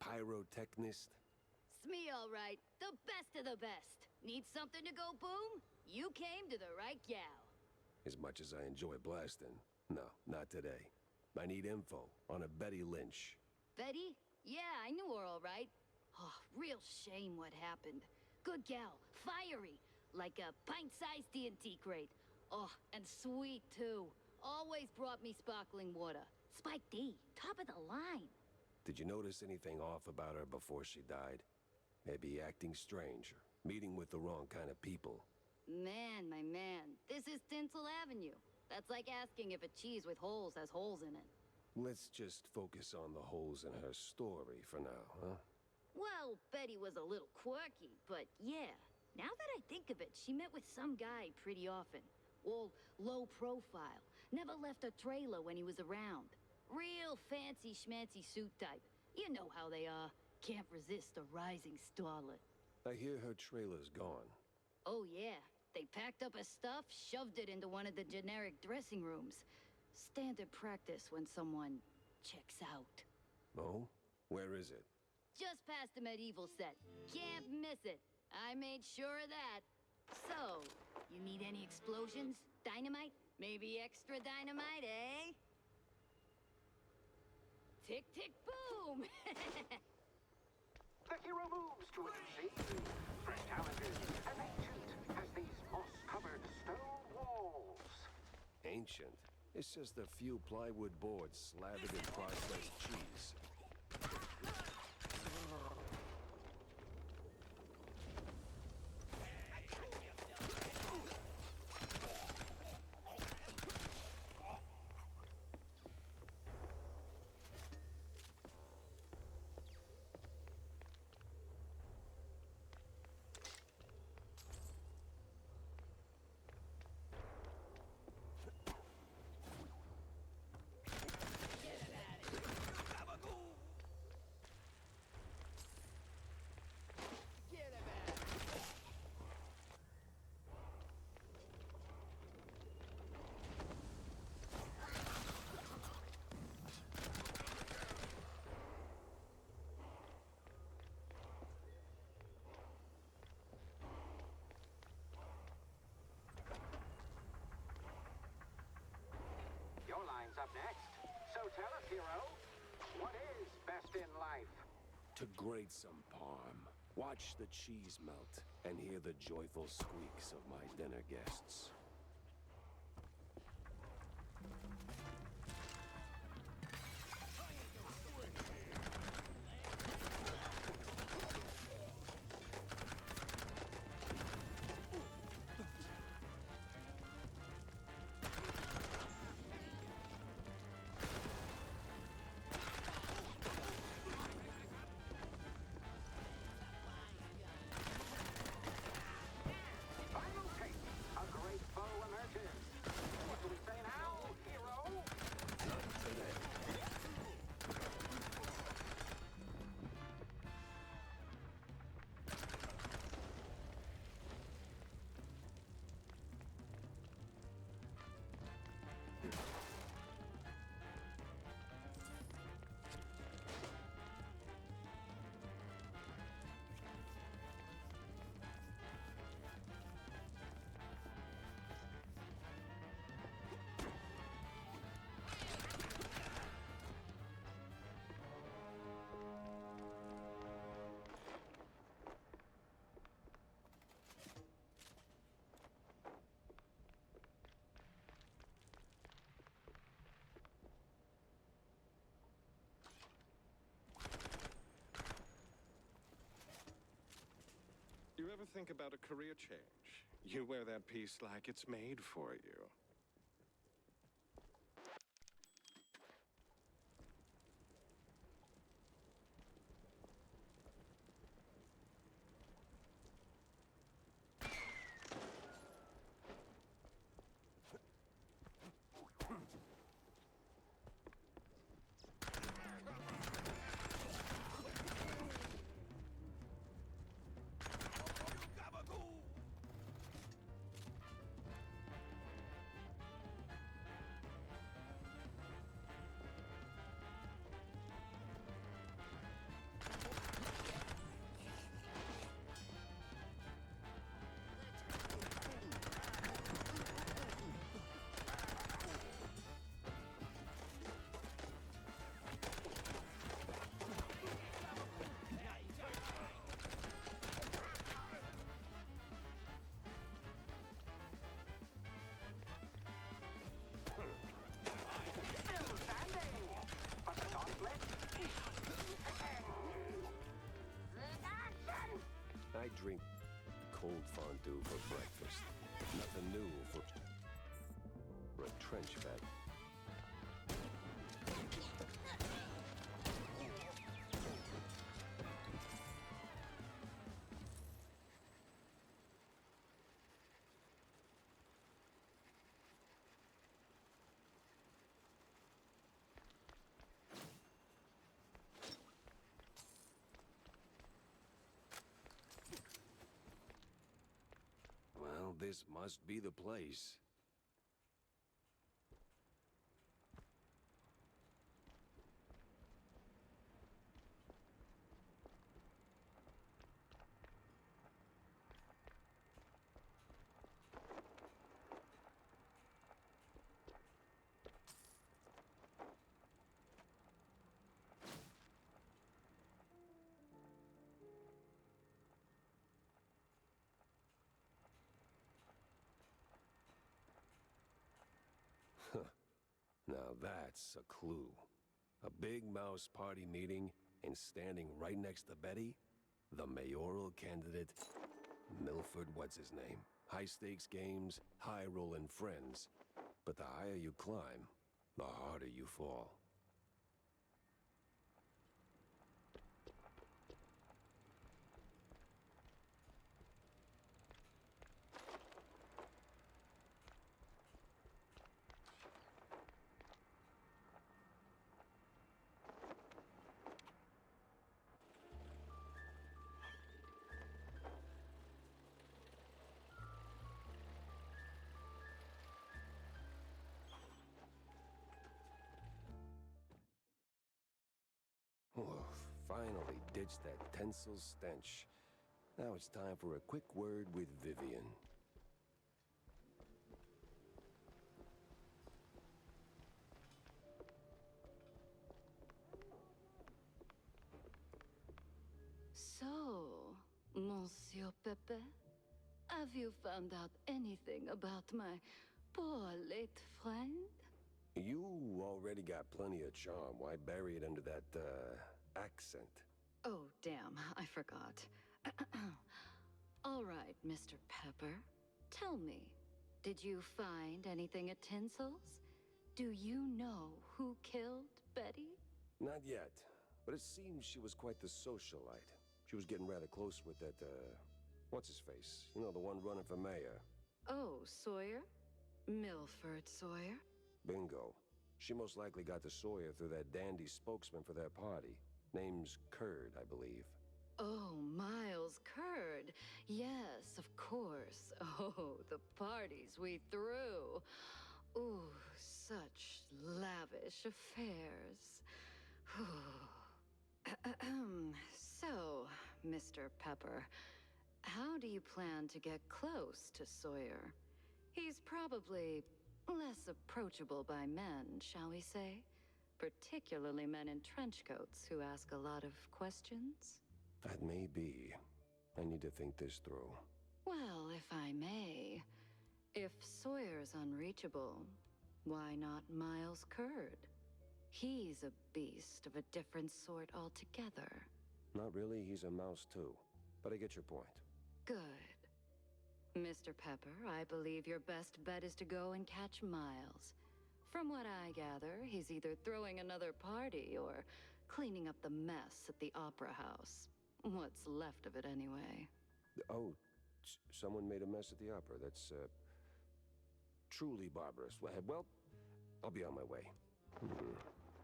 [SPEAKER 2] pyrotechnist?
[SPEAKER 6] It's me, all right. The best of the best. Need something to go boom? You came to the right gal.
[SPEAKER 2] As much as I enjoy blasting, no, not today. I need info on a Betty Lynch.
[SPEAKER 6] Betty? Yeah, I knew her all right. Oh, real shame what happened. Good gal, fiery, like a pint-sized TNT crate. Oh, and sweet, too. Always brought me sparkling water. Spike D, top of the line.
[SPEAKER 2] Did you notice anything off about her before she died? Maybe acting strange, or meeting with the wrong kind of people.
[SPEAKER 6] Man, my man, this is Tinsel Avenue. That's like asking if a cheese with holes has holes in it.
[SPEAKER 2] Let's just focus on the holes in her story for now, huh?
[SPEAKER 6] Well, Betty was a little quirky, but yeah. Now that I think of it, she met with some guy pretty often. All low profile. Never left a trailer when he was around. Real fancy schmancy suit type. You know how they are. Can't resist a rising starlet.
[SPEAKER 2] I hear her trailer's gone.
[SPEAKER 6] Oh yeah. They packed up her stuff, shoved it into one of the generic dressing rooms. Standard practice when someone checks out.
[SPEAKER 2] Oh? Where is it?
[SPEAKER 6] Just past the medieval set. Can't miss it. I made sure of that. So, you need any explosions? Dynamite? Maybe extra dynamite, eh? Tick, tick, boom!
[SPEAKER 8] The hero moves to a sea. Fresh challenges, as ancient as these moss-covered stone walls.
[SPEAKER 2] Ancient? It's just a few plywood boards slathered in processed cheese.
[SPEAKER 8] Your line's up next. So tell us, hero, what is best in life?
[SPEAKER 2] To grate some parm, watch the cheese melt, and hear the joyful squeaks of my dinner guests.
[SPEAKER 8] Final take. A great foe emerges. What do we say now, hero?
[SPEAKER 10] You ever think about a career change? You wear that piece like it's made for you.
[SPEAKER 2] cold fondue for breakfast. Nothing new for a trench bed. Well, this must be the place. Now that's a clue. A big mouse party meeting, and standing right next to Betty, the mayoral candidate, Milford, what's his name? High stakes games, high rolling friends. But the higher you climb, the harder you fall. Finally ditched that tinsel stench. Now it's time for a quick word with Vivian.
[SPEAKER 6] So, Monsieur Pepe, have you found out anything about my poor late friend?
[SPEAKER 2] You already got plenty of charm. Why bury it under that, accent?
[SPEAKER 6] Oh, damn, I forgot. All right, Mr. Pepper, tell me, did you find anything at Tinsel's? Do you know who killed Betty?
[SPEAKER 2] Not yet, but it seems she was quite the socialite. She was getting rather close with that, what's-his-face? You know, the one running for mayor.
[SPEAKER 6] Oh, Sawyer? Milford Sawyer?
[SPEAKER 2] Bingo. She most likely got to Sawyer through that dandy spokesman for their party. Name's Curd, I believe.
[SPEAKER 6] Oh, Miles Curd. Yes, of course. Oh, the parties we threw. Ooh, such lavish affairs. So, Mr. Pepper, how do you plan to get close to Sawyer? He's probably less approachable by men, shall we say? Particularly men in trench coats who ask a lot of questions?
[SPEAKER 2] That may be. I need to think this through.
[SPEAKER 6] Well, if I may, if Sawyer's unreachable, why not Miles Curd? He's a beast of a different sort altogether.
[SPEAKER 2] Not really, he's a mouse too. But I get your point.
[SPEAKER 6] Good. Mr. Pepper, I believe your best bet is to go and catch Miles. From what I gather, he's either throwing another party or cleaning up the mess at the Opera House. What's left of it, anyway.
[SPEAKER 2] Oh, someone made a mess at the opera. That's, truly barbarous. Well, I'll be on my way.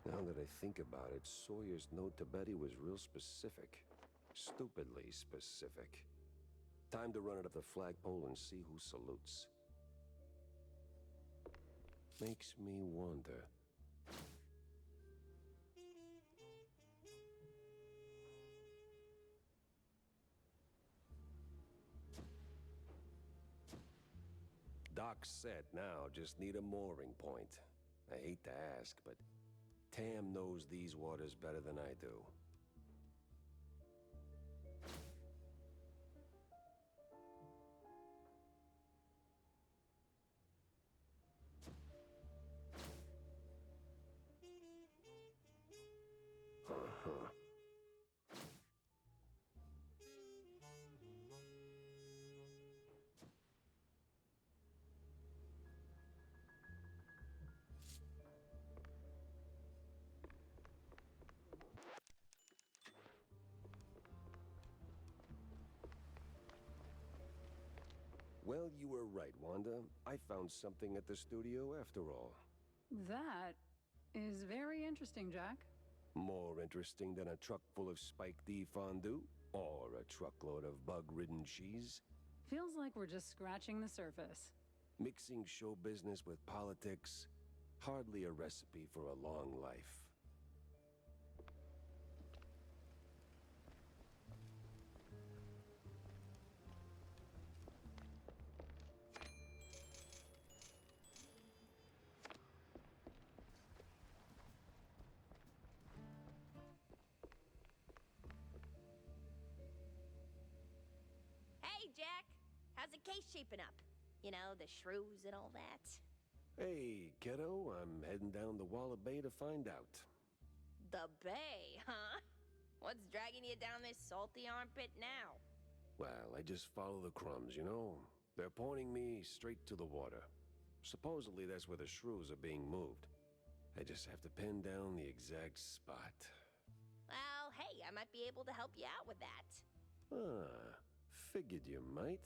[SPEAKER 2] Now that I think about it, Sawyer's note to Betty was real specific. Stupidly specific. Time to run it up the flagpole and see who salutes. Makes me wonder. Dock's set now, just need a mooring point. I hate to ask, but Tam knows these waters better than I do. Well, you were right, Wanda. I found something at the studio after all.
[SPEAKER 7] That is very interesting, Jack.
[SPEAKER 2] More interesting than a truck full of spiked D fondue or a truckload of bug-ridden cheese.
[SPEAKER 7] Feels like we're just scratching the surface.
[SPEAKER 2] Mixing show business with politics, hardly a recipe for a long life.
[SPEAKER 9] Hey, Jack. How's the case shaping up? You know, the shrews and all that.
[SPEAKER 2] Hey, kiddo, I'm heading down the Walla Bay to find out.
[SPEAKER 9] The bay, huh? What's dragging you down this salty armpit now?
[SPEAKER 2] Well, I just follow the crumbs, you know? They're pointing me straight to the water. Supposedly that's where the shrews are being moved. I just have to pin down the exact spot.
[SPEAKER 9] Well, hey, I might be able to help you out with that.
[SPEAKER 2] Ah, figured you might.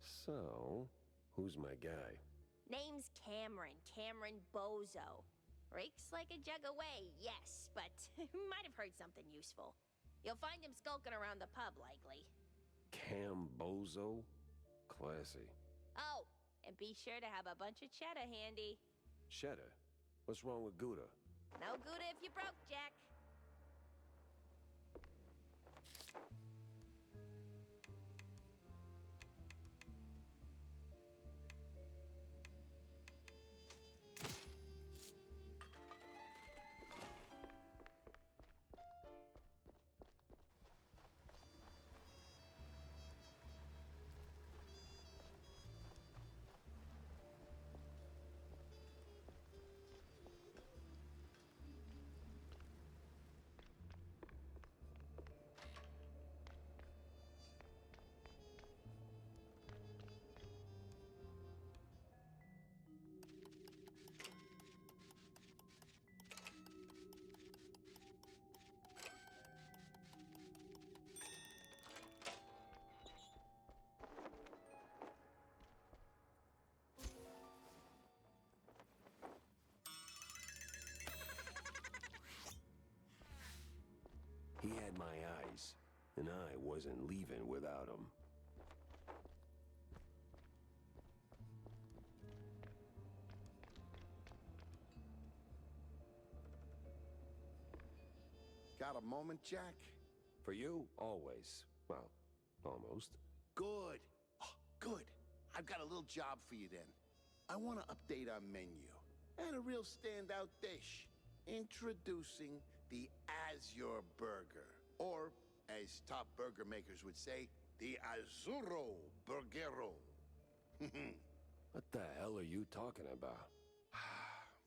[SPEAKER 2] So, who's my guy?
[SPEAKER 9] Name's Cameron Bozo. Rakes like a jug away, yes, but might have heard something useful. You'll find him skulking around the pub, likely.
[SPEAKER 2] Cambozo? Classy.
[SPEAKER 9] Oh, and be sure to have a bunch of cheddar handy.
[SPEAKER 2] Cheddar? What's wrong with Gouda?
[SPEAKER 9] No Gouda if you broke, Jack.
[SPEAKER 2] He had my eyes, and I wasn't leaving without him.
[SPEAKER 11] Got a moment, Jack?
[SPEAKER 2] For you, always. Well, almost.
[SPEAKER 11] Good. Oh, good. I've got a little job for you then. I want to update our menu. And a real standout dish. Introducing the Azure Burger. Or, as top burger makers would say, the Azzurro Burgero.
[SPEAKER 2] What the hell are you talking about?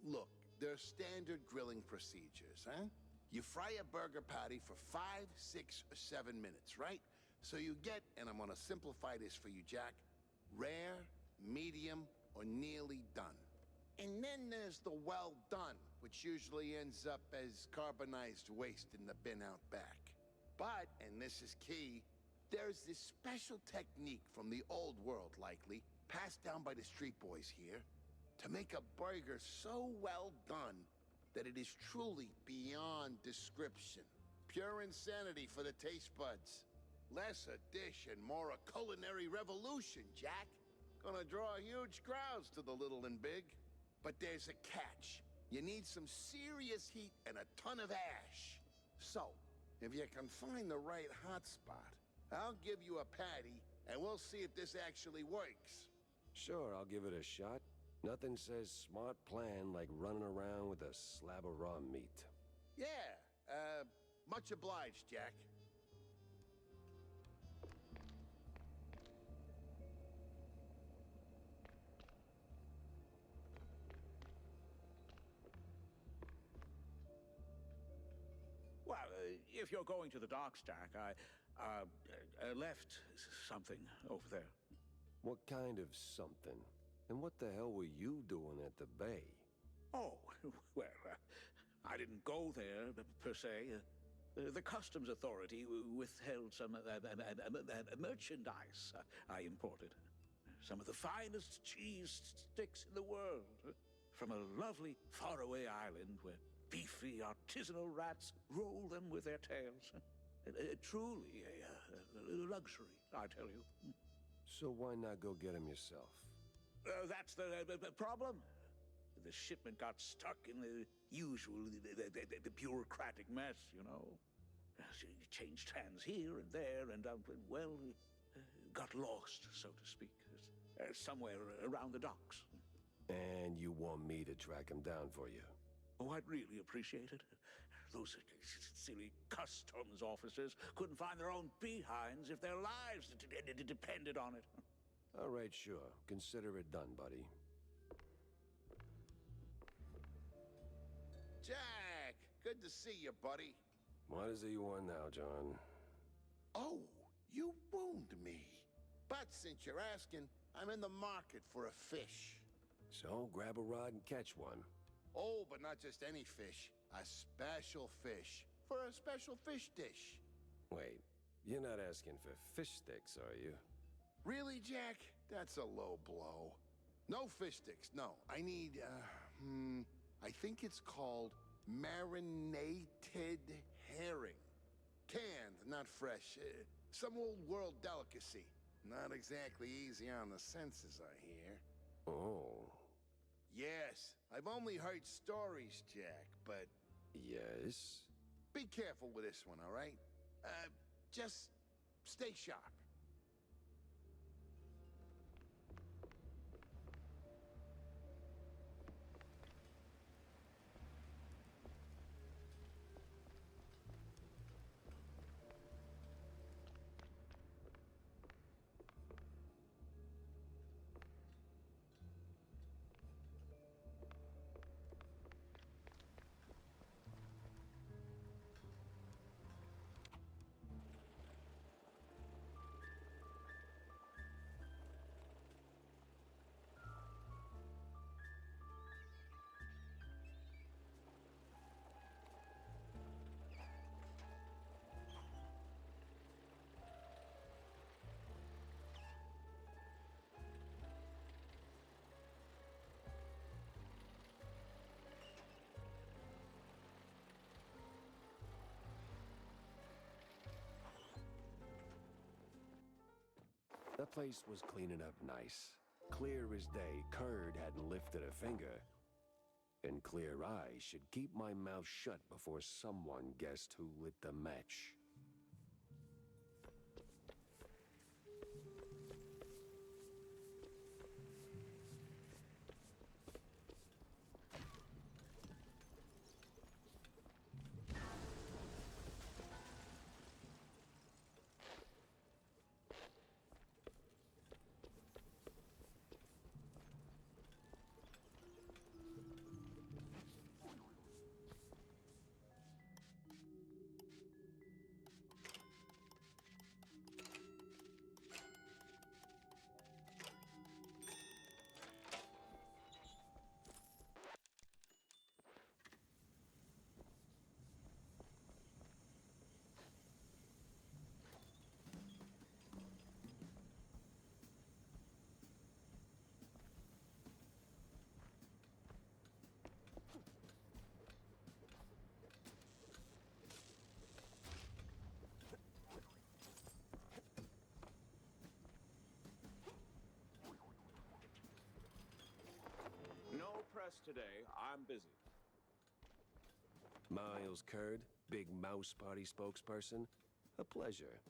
[SPEAKER 11] Look, they're standard grilling procedures, huh? You fry a burger patty for 5, 6, or 7 minutes, right? So you get, and I'm gonna simplify this for you, Jack, rare, medium, or nearly done. And then there's the well done, which usually ends up as carbonized waste in the bin out back. But, and this is key, there's this special technique from the old world, likely, passed down by the street boys here, to make a burger so well done that it is truly beyond description. Pure insanity for the taste buds. Less a dish and more a culinary revolution, Jack. Gonna draw huge crowds to the little and big. But there's a catch. You need some serious heat and a ton of ash. So, if you can find the right hotspot, I'll give you a patty, and we'll see if this actually works.
[SPEAKER 2] Sure, I'll give it a shot. Nothing says smart plan like running around with a slab of raw meat.
[SPEAKER 11] Yeah, much obliged, Jack.
[SPEAKER 1] Well, if you're going to the docks, Jack, I left something over there.
[SPEAKER 2] What kind of something? And what the hell were you doing at the bay?
[SPEAKER 1] Oh, well, I didn't go there, per se. The customs authority withheld some merchandise I imported. some of the finest cheese sticks in the world, from a lovely faraway island where beefy artisanal rats roll them with their tails. Truly a luxury, I tell you.
[SPEAKER 2] So why not go get him yourself?
[SPEAKER 1] That's the problem. The shipment got stuck in the usual, the bureaucratic mess, you know. It changed hands here and there, and, got lost, so to speak, somewhere around the docks.
[SPEAKER 2] And you want me to track him down for you?
[SPEAKER 1] Oh, I'd really appreciate it. Those silly customs officers couldn't find their own behinds if their lives depended on it.
[SPEAKER 2] All right, sure. Consider it done, buddy.
[SPEAKER 11] Jack, good to see you, buddy.
[SPEAKER 2] What is it you want now, John?
[SPEAKER 11] Oh, you wound me. But since you're asking, I'm in the market for a fish.
[SPEAKER 2] So grab a rod and catch one.
[SPEAKER 11] Oh, but not just any fish. A special fish. For a special fish dish.
[SPEAKER 2] Wait, you're not asking for fish sticks, are you?
[SPEAKER 11] Really, Jack? That's a low blow. No fish sticks, no. I need, I think it's called marinated herring. Canned, not fresh. Some old world delicacy. Not exactly easy on the senses, I hear.
[SPEAKER 2] Oh.
[SPEAKER 11] Yes, I've only heard stories, Jack, but...
[SPEAKER 2] Yes?
[SPEAKER 11] Be careful with this one, all right? Just stay sharp.
[SPEAKER 2] The place was cleaning up nice. Clear as day, Curd hadn't lifted a finger. And clear eyes should keep my mouth shut before someone guessed who lit the match.
[SPEAKER 12] No press today. I'm busy.
[SPEAKER 2] Miles Curd, big mouse party spokesperson. A pleasure.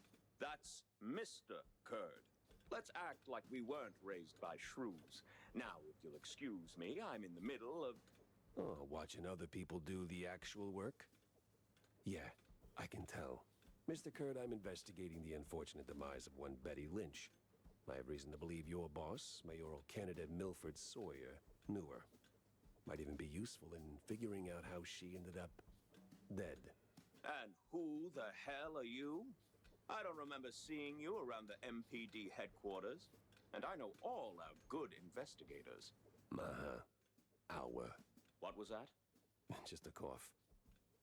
[SPEAKER 12] That's Mr. Curd. Let's act like we weren't raised by shrews. Now, if you'll excuse me, I'm in the middle of...
[SPEAKER 2] Oh, watching other people do the actual work? Yeah, I can tell. Mr. Curd, I'm investigating the unfortunate demise of one Betty Lynch. I have reason to believe your boss, mayoral candidate Milford Sawyer, knew her. Might even be useful in figuring out how she ended up dead.
[SPEAKER 12] And who the hell are you? I don't remember seeing you around the MPD headquarters. And I know all our good investigators.
[SPEAKER 2] Uh-huh. Our.
[SPEAKER 12] What was that?
[SPEAKER 2] Just a cough.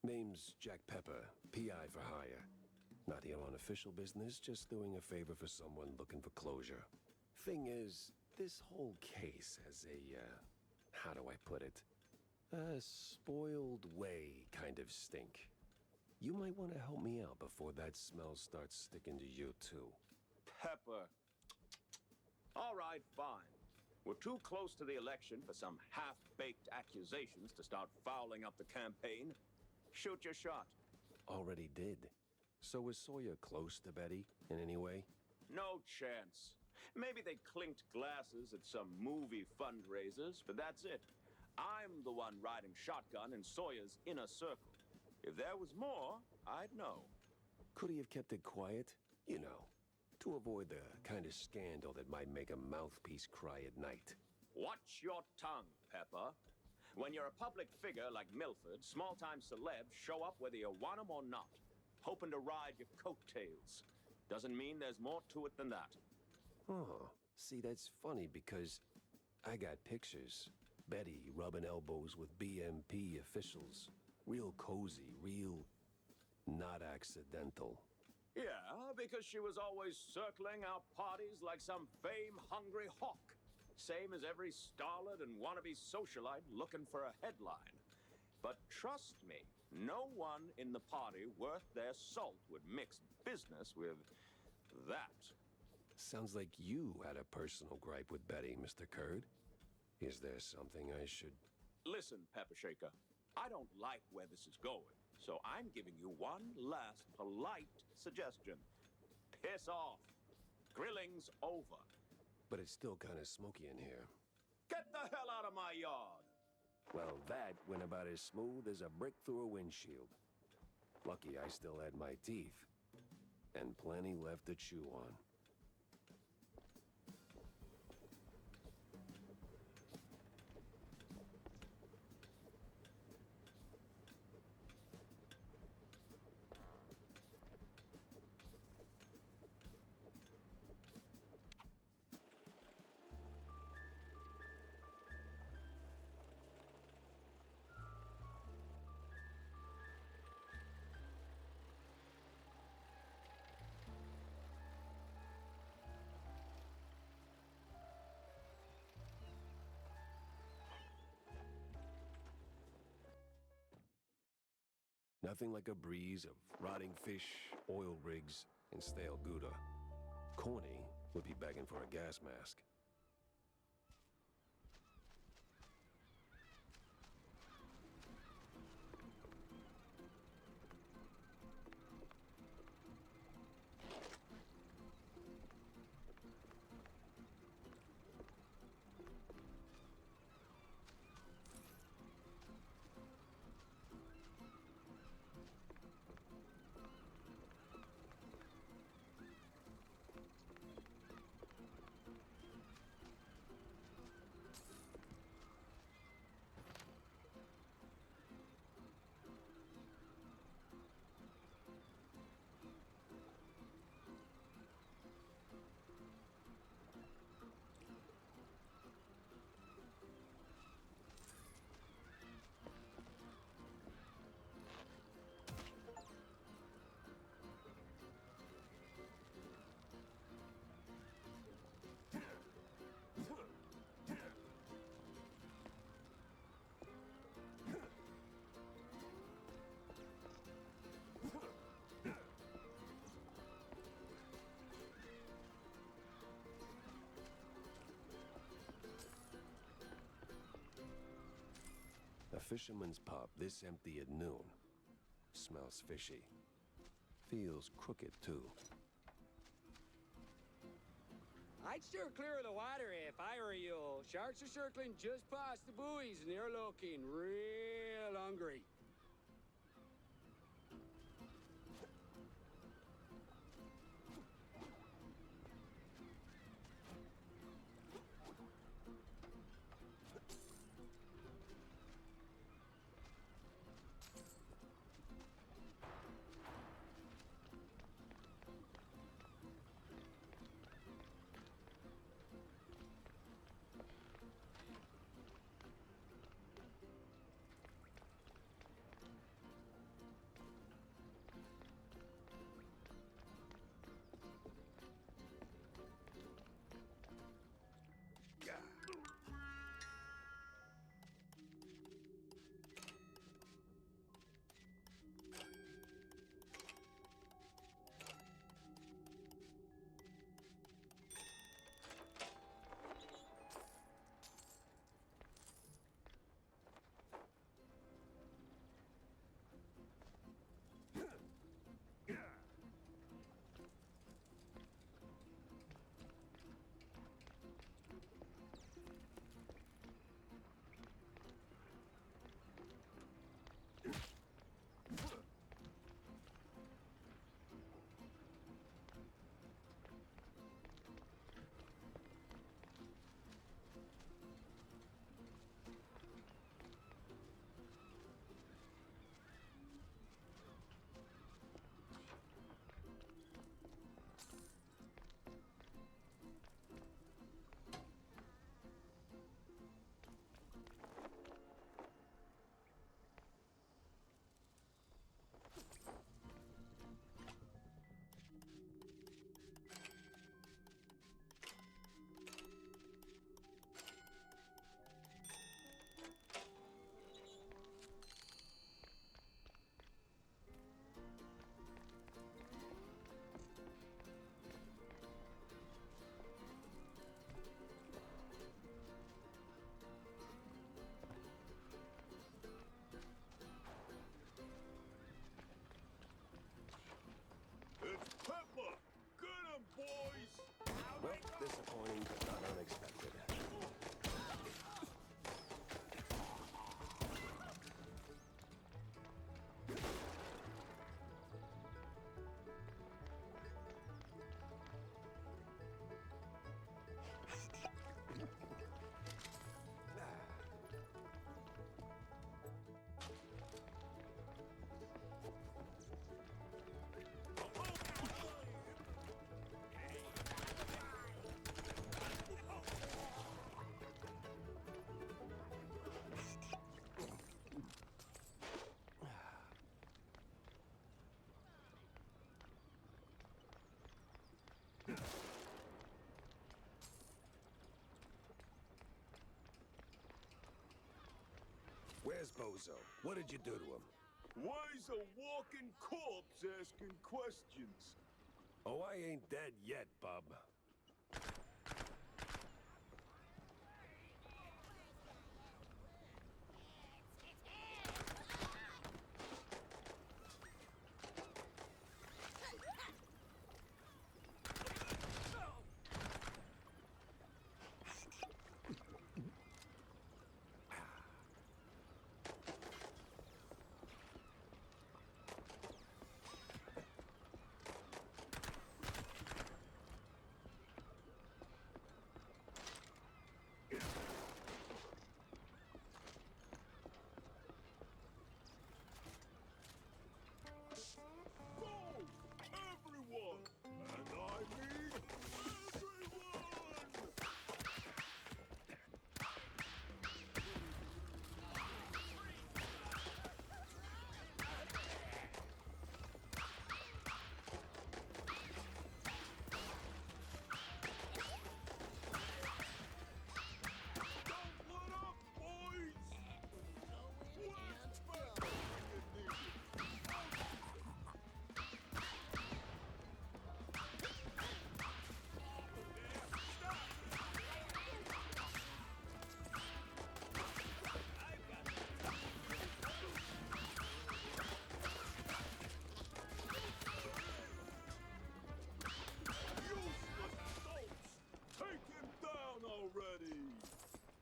[SPEAKER 2] Name's Jack Pepper, PI for hire. Not here on official business, just doing a favor for someone looking for closure. Thing is, this whole case has a, how do I put it? A spoiled way kind of stink. You might want to help me out before that smell starts sticking to you, too.
[SPEAKER 12] Pepper. All right, fine. We're too close to the election for some half-baked accusations to start fouling up the campaign. Shoot your shot.
[SPEAKER 2] Already did. So was Sawyer close to Betty in any way?
[SPEAKER 12] No chance. Maybe they clinked glasses at some movie fundraisers, but that's it. I'm the one riding shotgun in Sawyer's inner circle. If there was more, I'd know.
[SPEAKER 2] Could he have kept it quiet? You know, to avoid the kind of scandal that might make a mouthpiece cry at night.
[SPEAKER 12] Watch your tongue, Pepper. When you're a public figure like Milford, small-time celebs show up whether you want them or not, hoping to ride your coattails. Doesn't mean there's more to it than that.
[SPEAKER 2] Oh, see, that's funny because I got pictures. Betty rubbing elbows with BMP officials. Real cozy, real not accidental.
[SPEAKER 12] Yeah, because she was always circling our parties like some fame-hungry hawk. Same as every starlet and wannabe socialite looking for a headline. But trust me, no one in the party worth their salt would mix business with that.
[SPEAKER 2] Sounds like you had a personal gripe with Betty, Mr. Curd. Is there something I should...
[SPEAKER 12] Listen, Pepper Shaker, I don't like where this is going, so I'm giving you one last polite suggestion. Piss off. Grilling's over.
[SPEAKER 2] But it's still kind of smoky in here.
[SPEAKER 12] Get the hell out of my yard!
[SPEAKER 2] Well, that went about as smooth as a brick through a windshield. Lucky I still had my teeth. And plenty left to chew on. Nothing like a breeze of rotting fish, oil rigs, and stale Gouda. Corny would be begging for a gas mask. A fisherman's pub this empty at noon. Smells fishy. Feels crooked, too.
[SPEAKER 13] I'd steer clear of the water if I were you. Sharks are circling just past the buoys and they're looking real hungry.
[SPEAKER 2] Yes, Bozo. What did you do to him?
[SPEAKER 14] Why's a walking corpse asking questions?
[SPEAKER 2] Oh, I ain't dead yet, bub.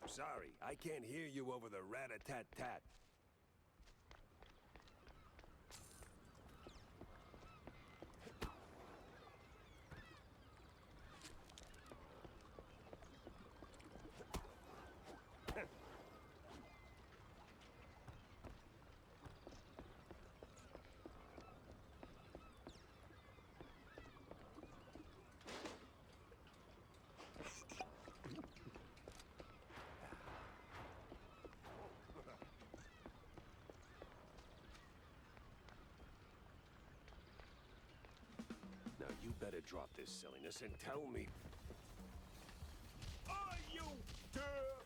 [SPEAKER 2] Sorry, I can't hear you over the rat-a-tat-tat. Now you better drop this silliness and tell me.
[SPEAKER 14] Are you deaf?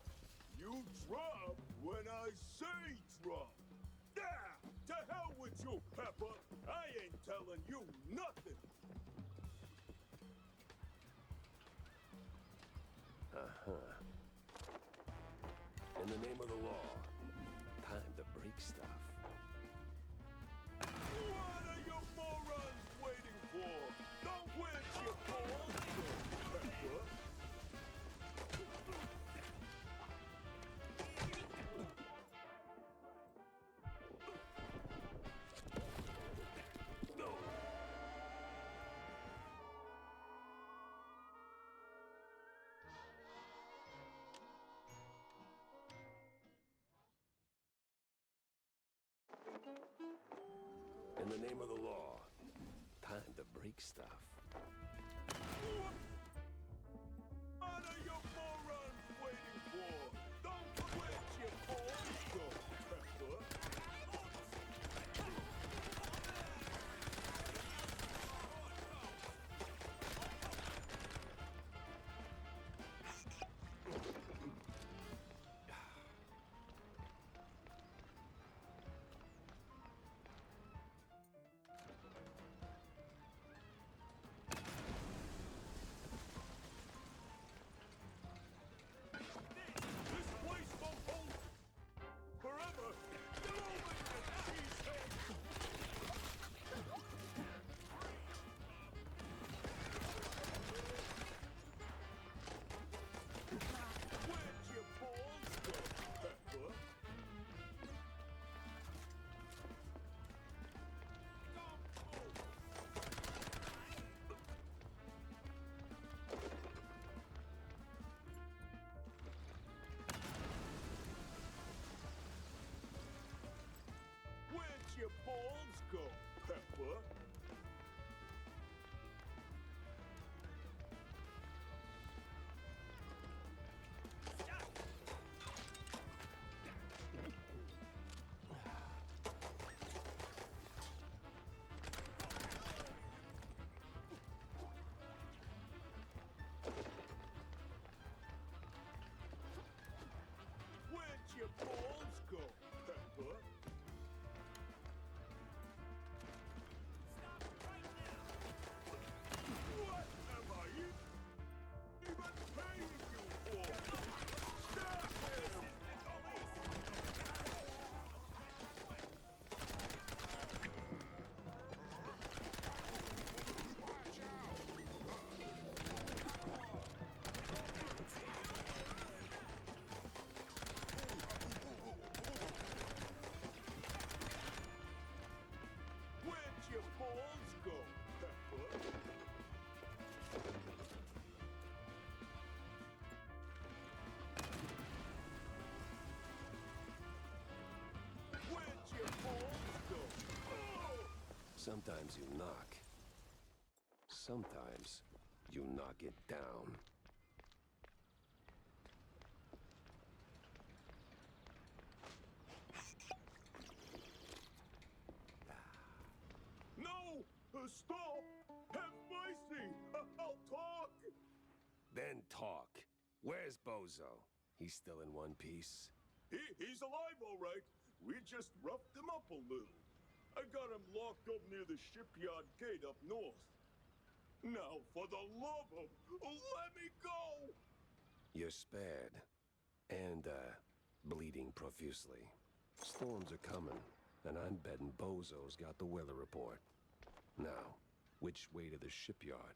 [SPEAKER 14] You drop when I say drop. Ah, to hell with you, Pepper. I ain't telling you nothing.
[SPEAKER 2] Uh-huh. In the name of the law, time to break stuff.
[SPEAKER 14] What are you morons waiting for? Don't wait your balls, Pepper.
[SPEAKER 2] In the name of the law, time to break stuff.
[SPEAKER 14] What are you morons waiting for? Don't quit your balls, Pepper.
[SPEAKER 2] Sometimes you knock. Sometimes you knock it down.
[SPEAKER 14] No! Stop! Have mercy! I'll talk!
[SPEAKER 2] Then talk. Where's Bozo? He's still in one piece?
[SPEAKER 14] He's alive, all right. We just roughed him up a little. I got him locked up near the shipyard gate up north. Now, for the love of... let me go!
[SPEAKER 2] You're spared. And, bleeding profusely. Storms are coming, and I'm betting Bozo's got the weather report. Now, which way to the shipyard?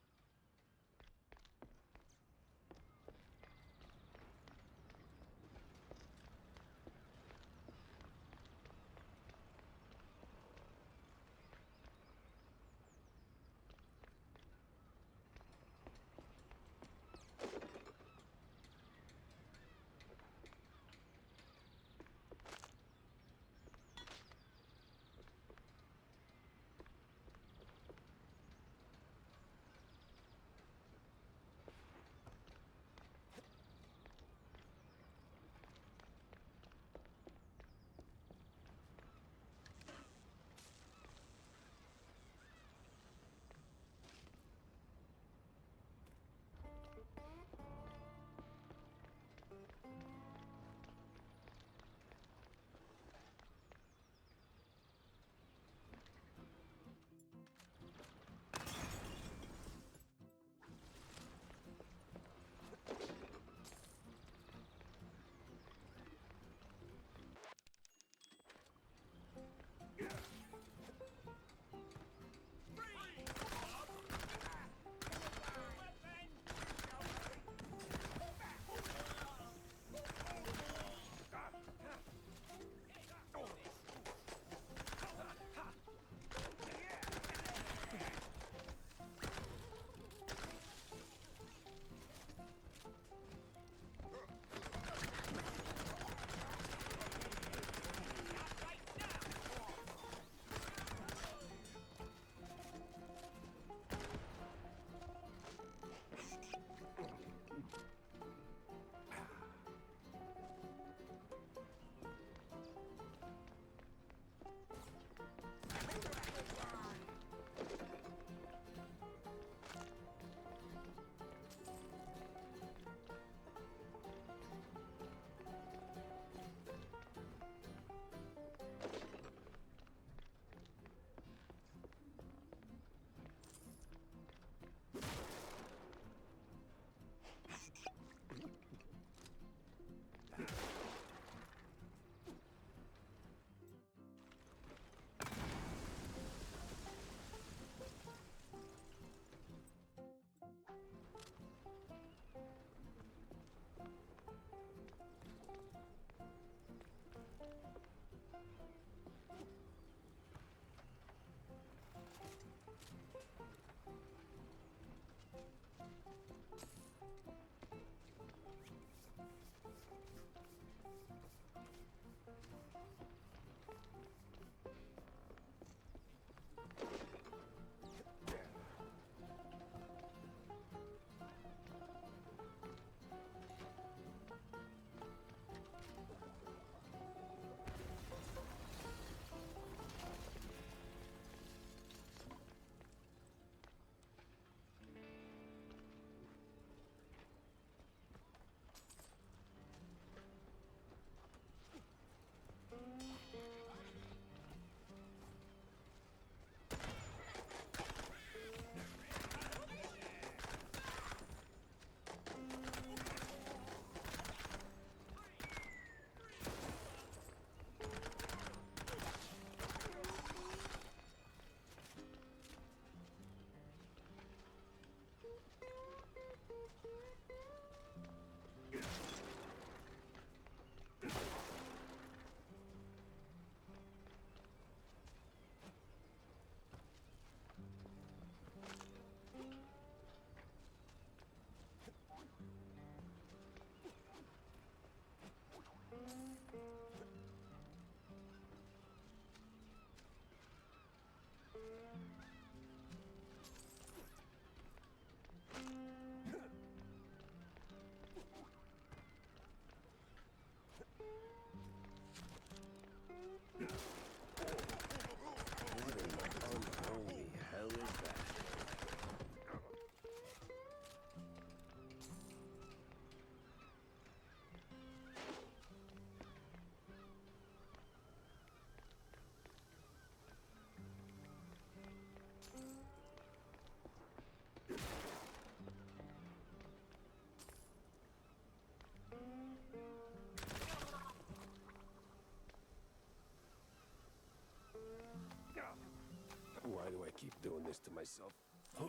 [SPEAKER 2] Why do I keep doing this to myself? Ugh.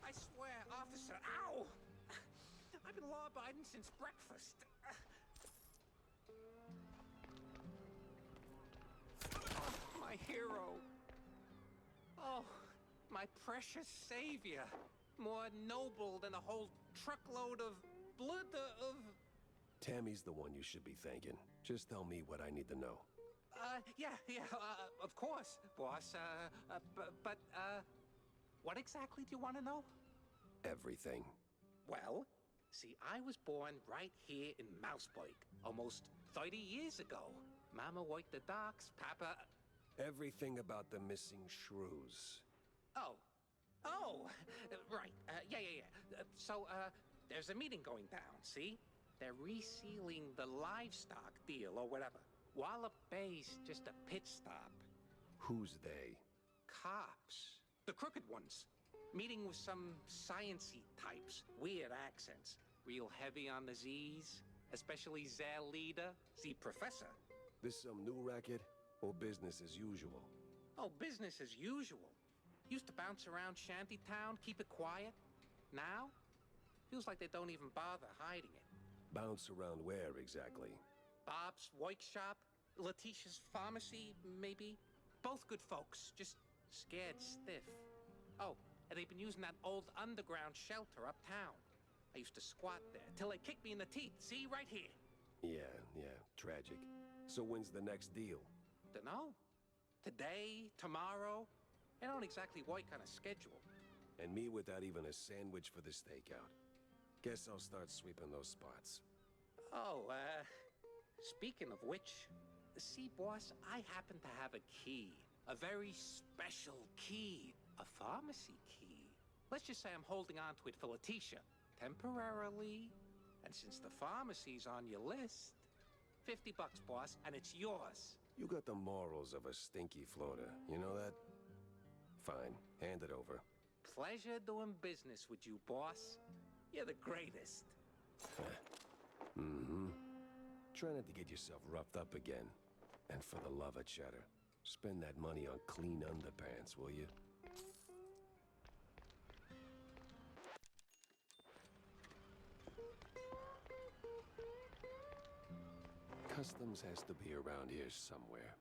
[SPEAKER 3] I swear, officer, ow! I've been law-abiding since breakfast. Oh, my hero. Oh, my precious savior. More noble than a whole truckload of blood of...
[SPEAKER 2] Tammy's the one you should be thanking. Just tell me what I need to know.
[SPEAKER 3] Of course, boss. What exactly do you want to know?
[SPEAKER 2] Everything.
[SPEAKER 3] Well, see, I was born right here in Mouseburg, almost 30 years ago. Mama worked the docks, Papa...
[SPEAKER 2] Everything about the missing shrews.
[SPEAKER 3] Oh, right. So, there's a meeting going down, see? They're resealing the livestock deal or whatever. Wallop Bay's just a pit stop.
[SPEAKER 2] Who's they?
[SPEAKER 3] Cops. The crooked ones. Meeting with some science-y types. Weird accents. Real heavy on the Z's. Especially their leader, the professor.
[SPEAKER 2] This some new racket or business as usual?
[SPEAKER 3] Oh, business as usual. Used to bounce around Shantytown, keep it quiet. Now, feels like they don't even bother hiding it.
[SPEAKER 2] Bounce around where exactly?
[SPEAKER 3] Bob's workshop, Letitia's pharmacy, maybe. Both good folks, just scared stiff. Oh, and they've been using that old underground shelter uptown. I used to squat there till they kicked me in the teeth. See, right here.
[SPEAKER 2] Yeah, tragic. So when's the next deal?
[SPEAKER 3] Dunno. Today, tomorrow. I don't exactly work on a schedule.
[SPEAKER 2] And me without even a sandwich for the stakeout. Guess I'll start sweeping those spots.
[SPEAKER 3] Oh, speaking of which, see, boss, I happen to have a key. A very special key. A pharmacy key. Let's just say I'm holding on to it for Letitia. Temporarily. And since the pharmacy's on your list, $50, boss, and it's yours.
[SPEAKER 2] You got the morals of a stinky floater, you know that? Fine, hand it over.
[SPEAKER 3] Pleasure doing business with you, boss. You're the greatest.
[SPEAKER 2] Mm-hmm. Try not to get yourself roughed up again. And for the love of cheddar, spend that money on clean underpants, will you? Customs has to be around here somewhere.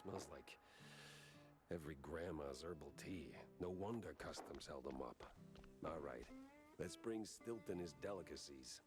[SPEAKER 2] smells like every grandma's herbal tea. No wonder customs held them up. All right, let's bring Stilton his delicacies.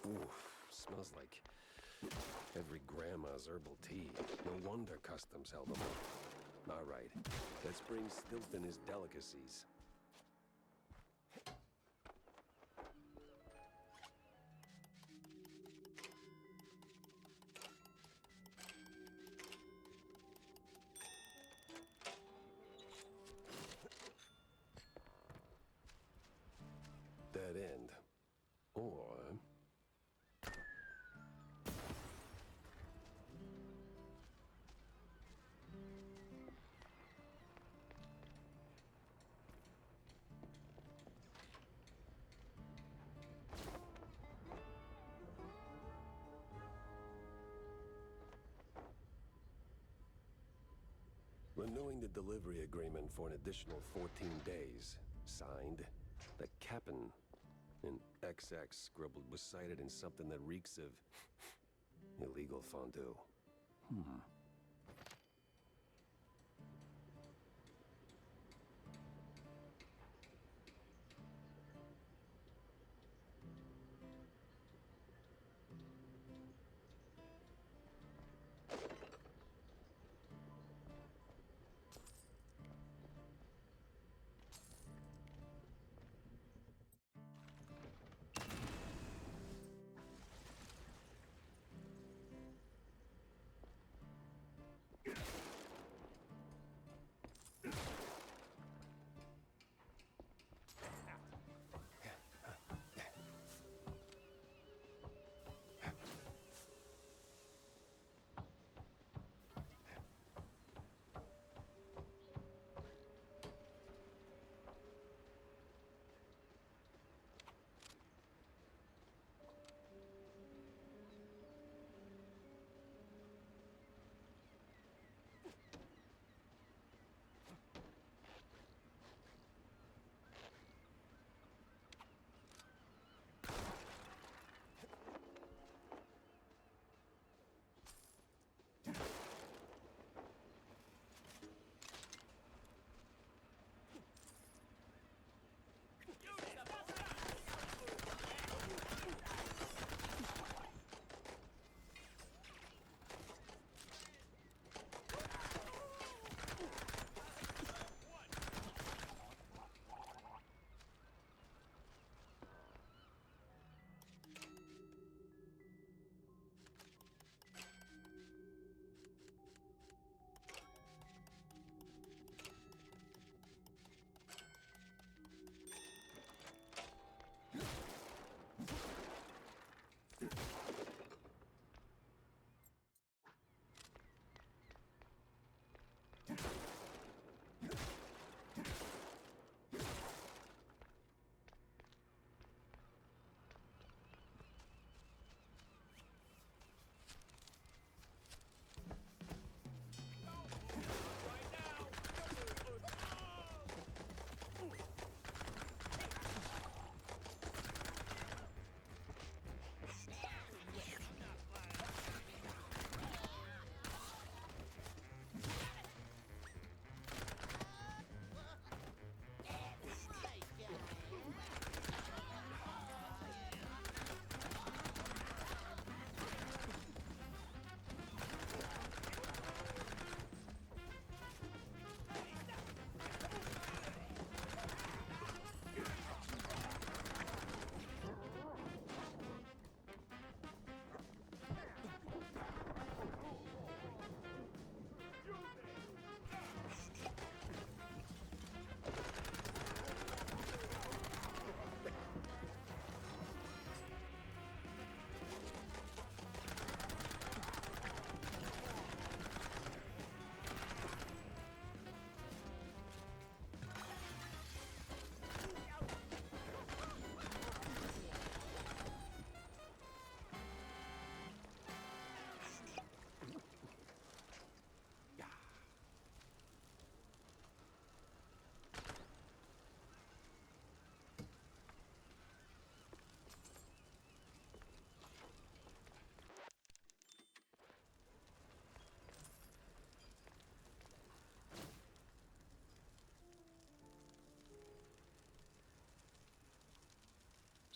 [SPEAKER 2] Ooh, smells like every grandma's herbal tea. No wonder customs held them. All right, let's bring Stilton his delicacies. Dead end. Or... renewing the delivery agreement for an additional 14 days. Signed, the captain. An XX scribbled was cited in something that reeks of illegal fondue.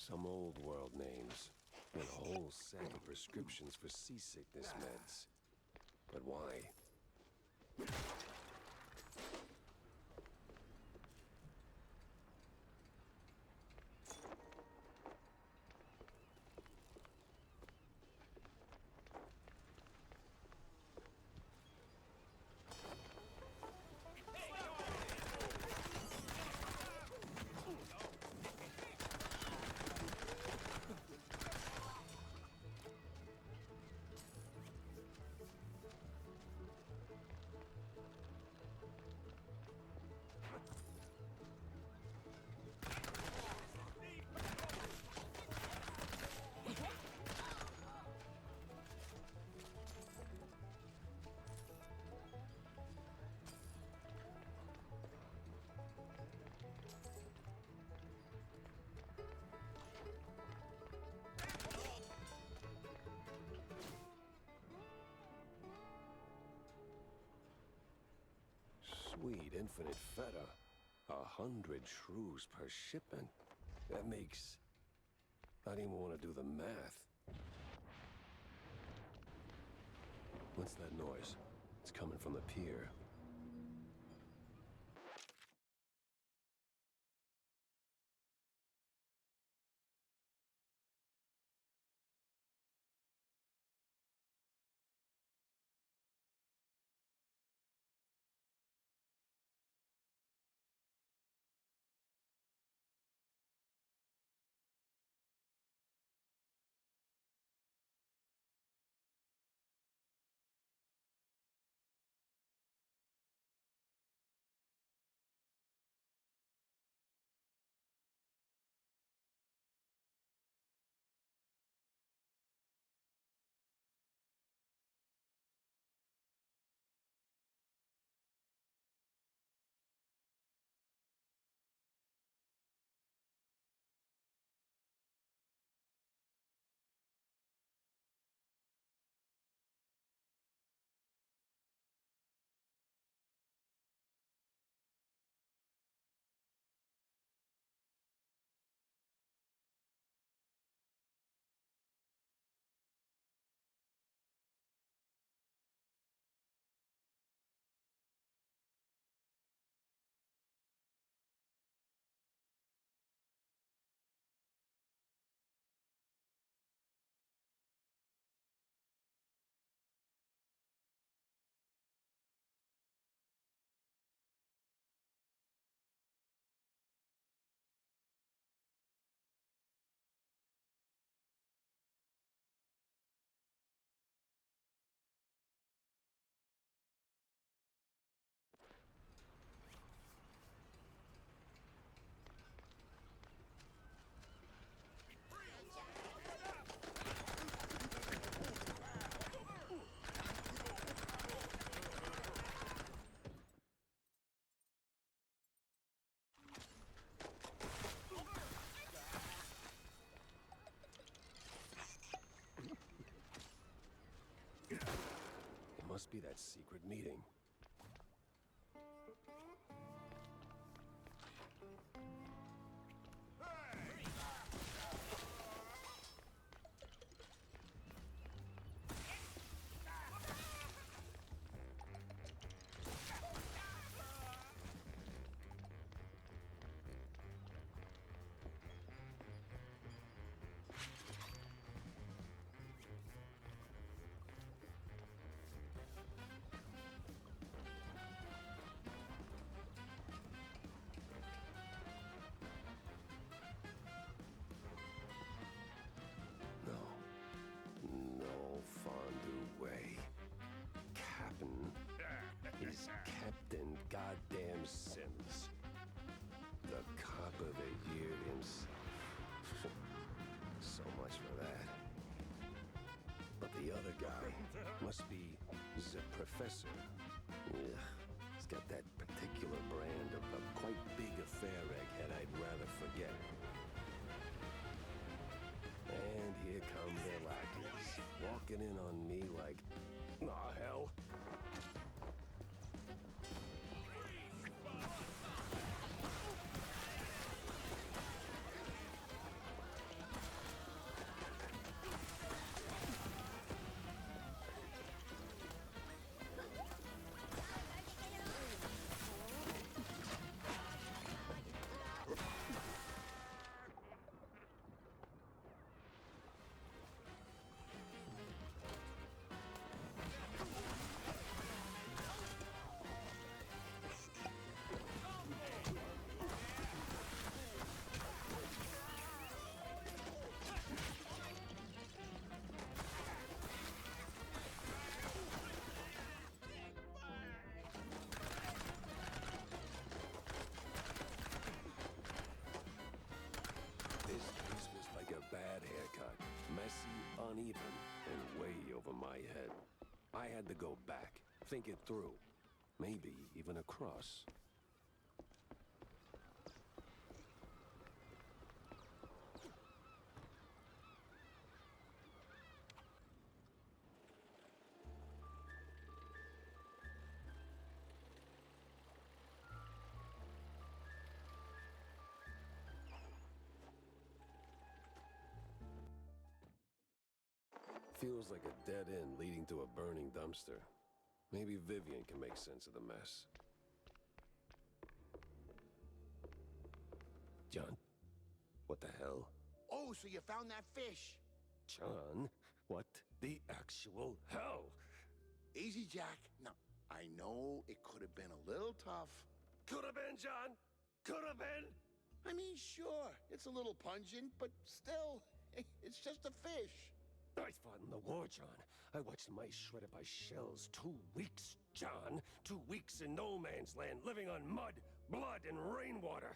[SPEAKER 2] Some old world names. And a whole sack of prescriptions for seasickness meds. But why? Sweet infinite feta. 100 shrews per shipment. That makes... I don't even want to do the math. What's that noise? It's coming from the pier. Must be that secret meeting. Captain Goddamn Sims. The cop of the year himself. So much for that. But the other guy must be the professor. Ugh, he's got that particular brand of a quite big affair egghead I'd rather forget. And here come the lackeys, walking in on me like, aw, hell. I had to go back, think it through. Maybe even across. Feels like a dead end leading to a burning dumpster. Maybe Vivian can make sense of the mess. John? What the hell?
[SPEAKER 11] Oh, so you found that fish?
[SPEAKER 2] John? What the actual hell?
[SPEAKER 11] Easy, Jack. Now, I know it could have been a little tough.
[SPEAKER 2] Could have been, John. Could have been.
[SPEAKER 11] I mean, sure, it's a little pungent, but still, it's just a fish.
[SPEAKER 2] I fought in the war, John. I watched mice shredded by shells. 2 weeks, John. 2 weeks in no man's land, living on mud, blood, and rainwater.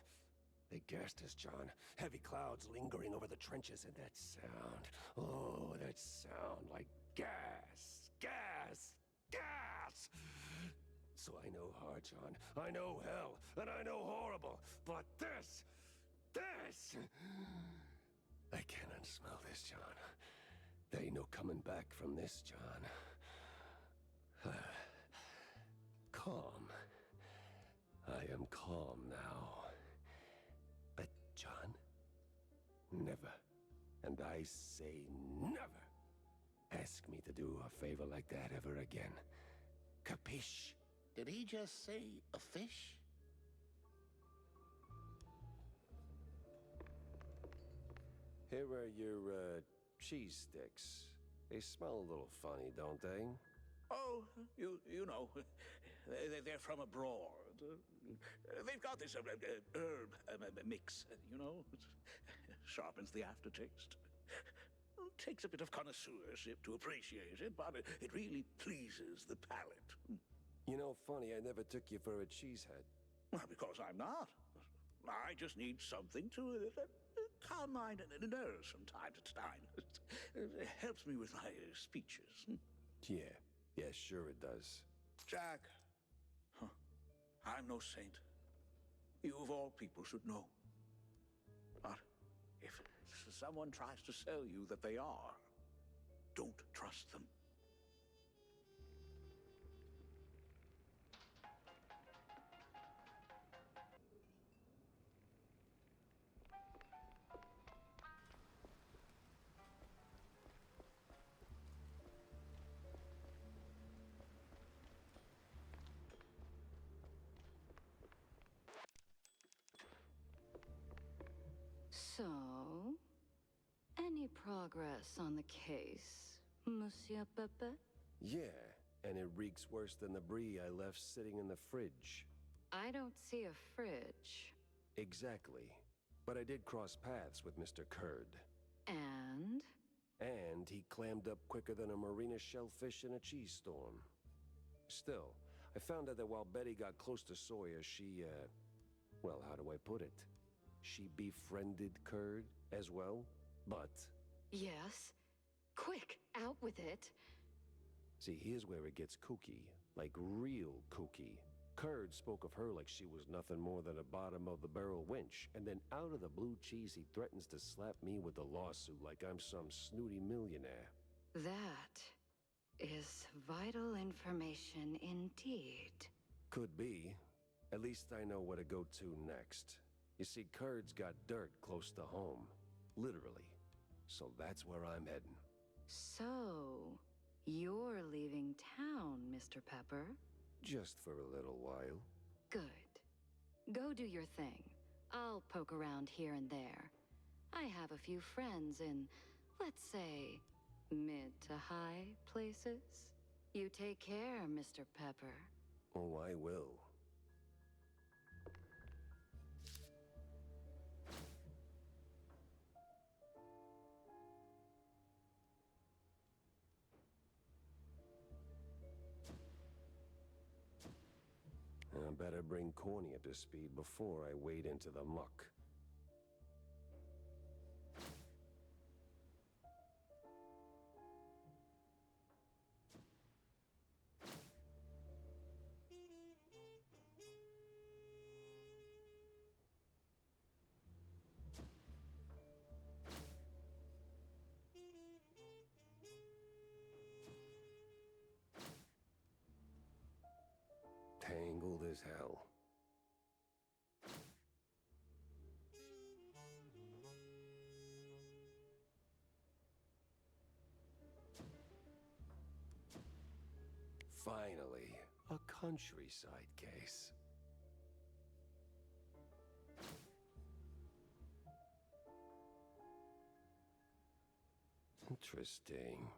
[SPEAKER 2] They gassed us, John. Heavy clouds lingering over the trenches, and that sound. Oh, that sound like gas, gas, gas. So I know hard, John. I know hell, and I know horrible. But this... I cannot smell this, John. There ain't no coming back from this, John. Calm. I am calm now. But, John, never, and I say never, ask me to do a favor like that ever again. Capiche?
[SPEAKER 11] Did he just say a fish?
[SPEAKER 2] Here are your, cheese sticks. They smell a little funny, don't they?
[SPEAKER 1] Oh, you know, they're from abroad. They've got this herb mix, you know. Sharpens the aftertaste. Takes a bit of connoisseurship to appreciate it, but it really pleases the palate.
[SPEAKER 2] You know, funny, I never took you for a cheesehead.
[SPEAKER 1] Well, because I'm not. I just need something to calm mind and nerves from time to time. It helps me with my speeches.
[SPEAKER 2] Yeah, sure it does.
[SPEAKER 1] Jack, I'm no saint. You of all people should know. But if someone tries to sell you that they are, don't trust them.
[SPEAKER 6] So, any progress on the case, Monsieur Pepe?
[SPEAKER 2] Yeah, and it reeks worse than the brie I left sitting in the fridge.
[SPEAKER 6] I don't see a fridge.
[SPEAKER 2] Exactly. But I did cross paths with Mr. Curd.
[SPEAKER 6] And?
[SPEAKER 2] And he clammed up quicker than a marina shellfish in a cheese storm. Still, I found out that while Betty got close to Sawyer, she, well, how do I put it? She befriended Curd as well, but...
[SPEAKER 6] Yes. Quick, out with it.
[SPEAKER 2] See, here's where it gets kooky. Like real kooky. Curd spoke of her like she was nothing more than a bottom-of-the-barrel wench, and then out of the blue cheese he threatens to slap me with a lawsuit like I'm some snooty millionaire.
[SPEAKER 6] That is vital information indeed.
[SPEAKER 2] Could be. At least I know where to go to next. You see, Curd's got dirt close to home. Literally. So that's where I'm heading.
[SPEAKER 6] So, you're leaving town, Mr. Pepper?
[SPEAKER 2] Just for a little while.
[SPEAKER 6] Good. Go do your thing. I'll poke around here and there. I have a few friends in, let's say, mid to high places. You take care, Mr. Pepper.
[SPEAKER 2] Oh, I will. I better bring Corny up to speed before I wade into the muck. as hell. Finally, a countryside case. Interesting.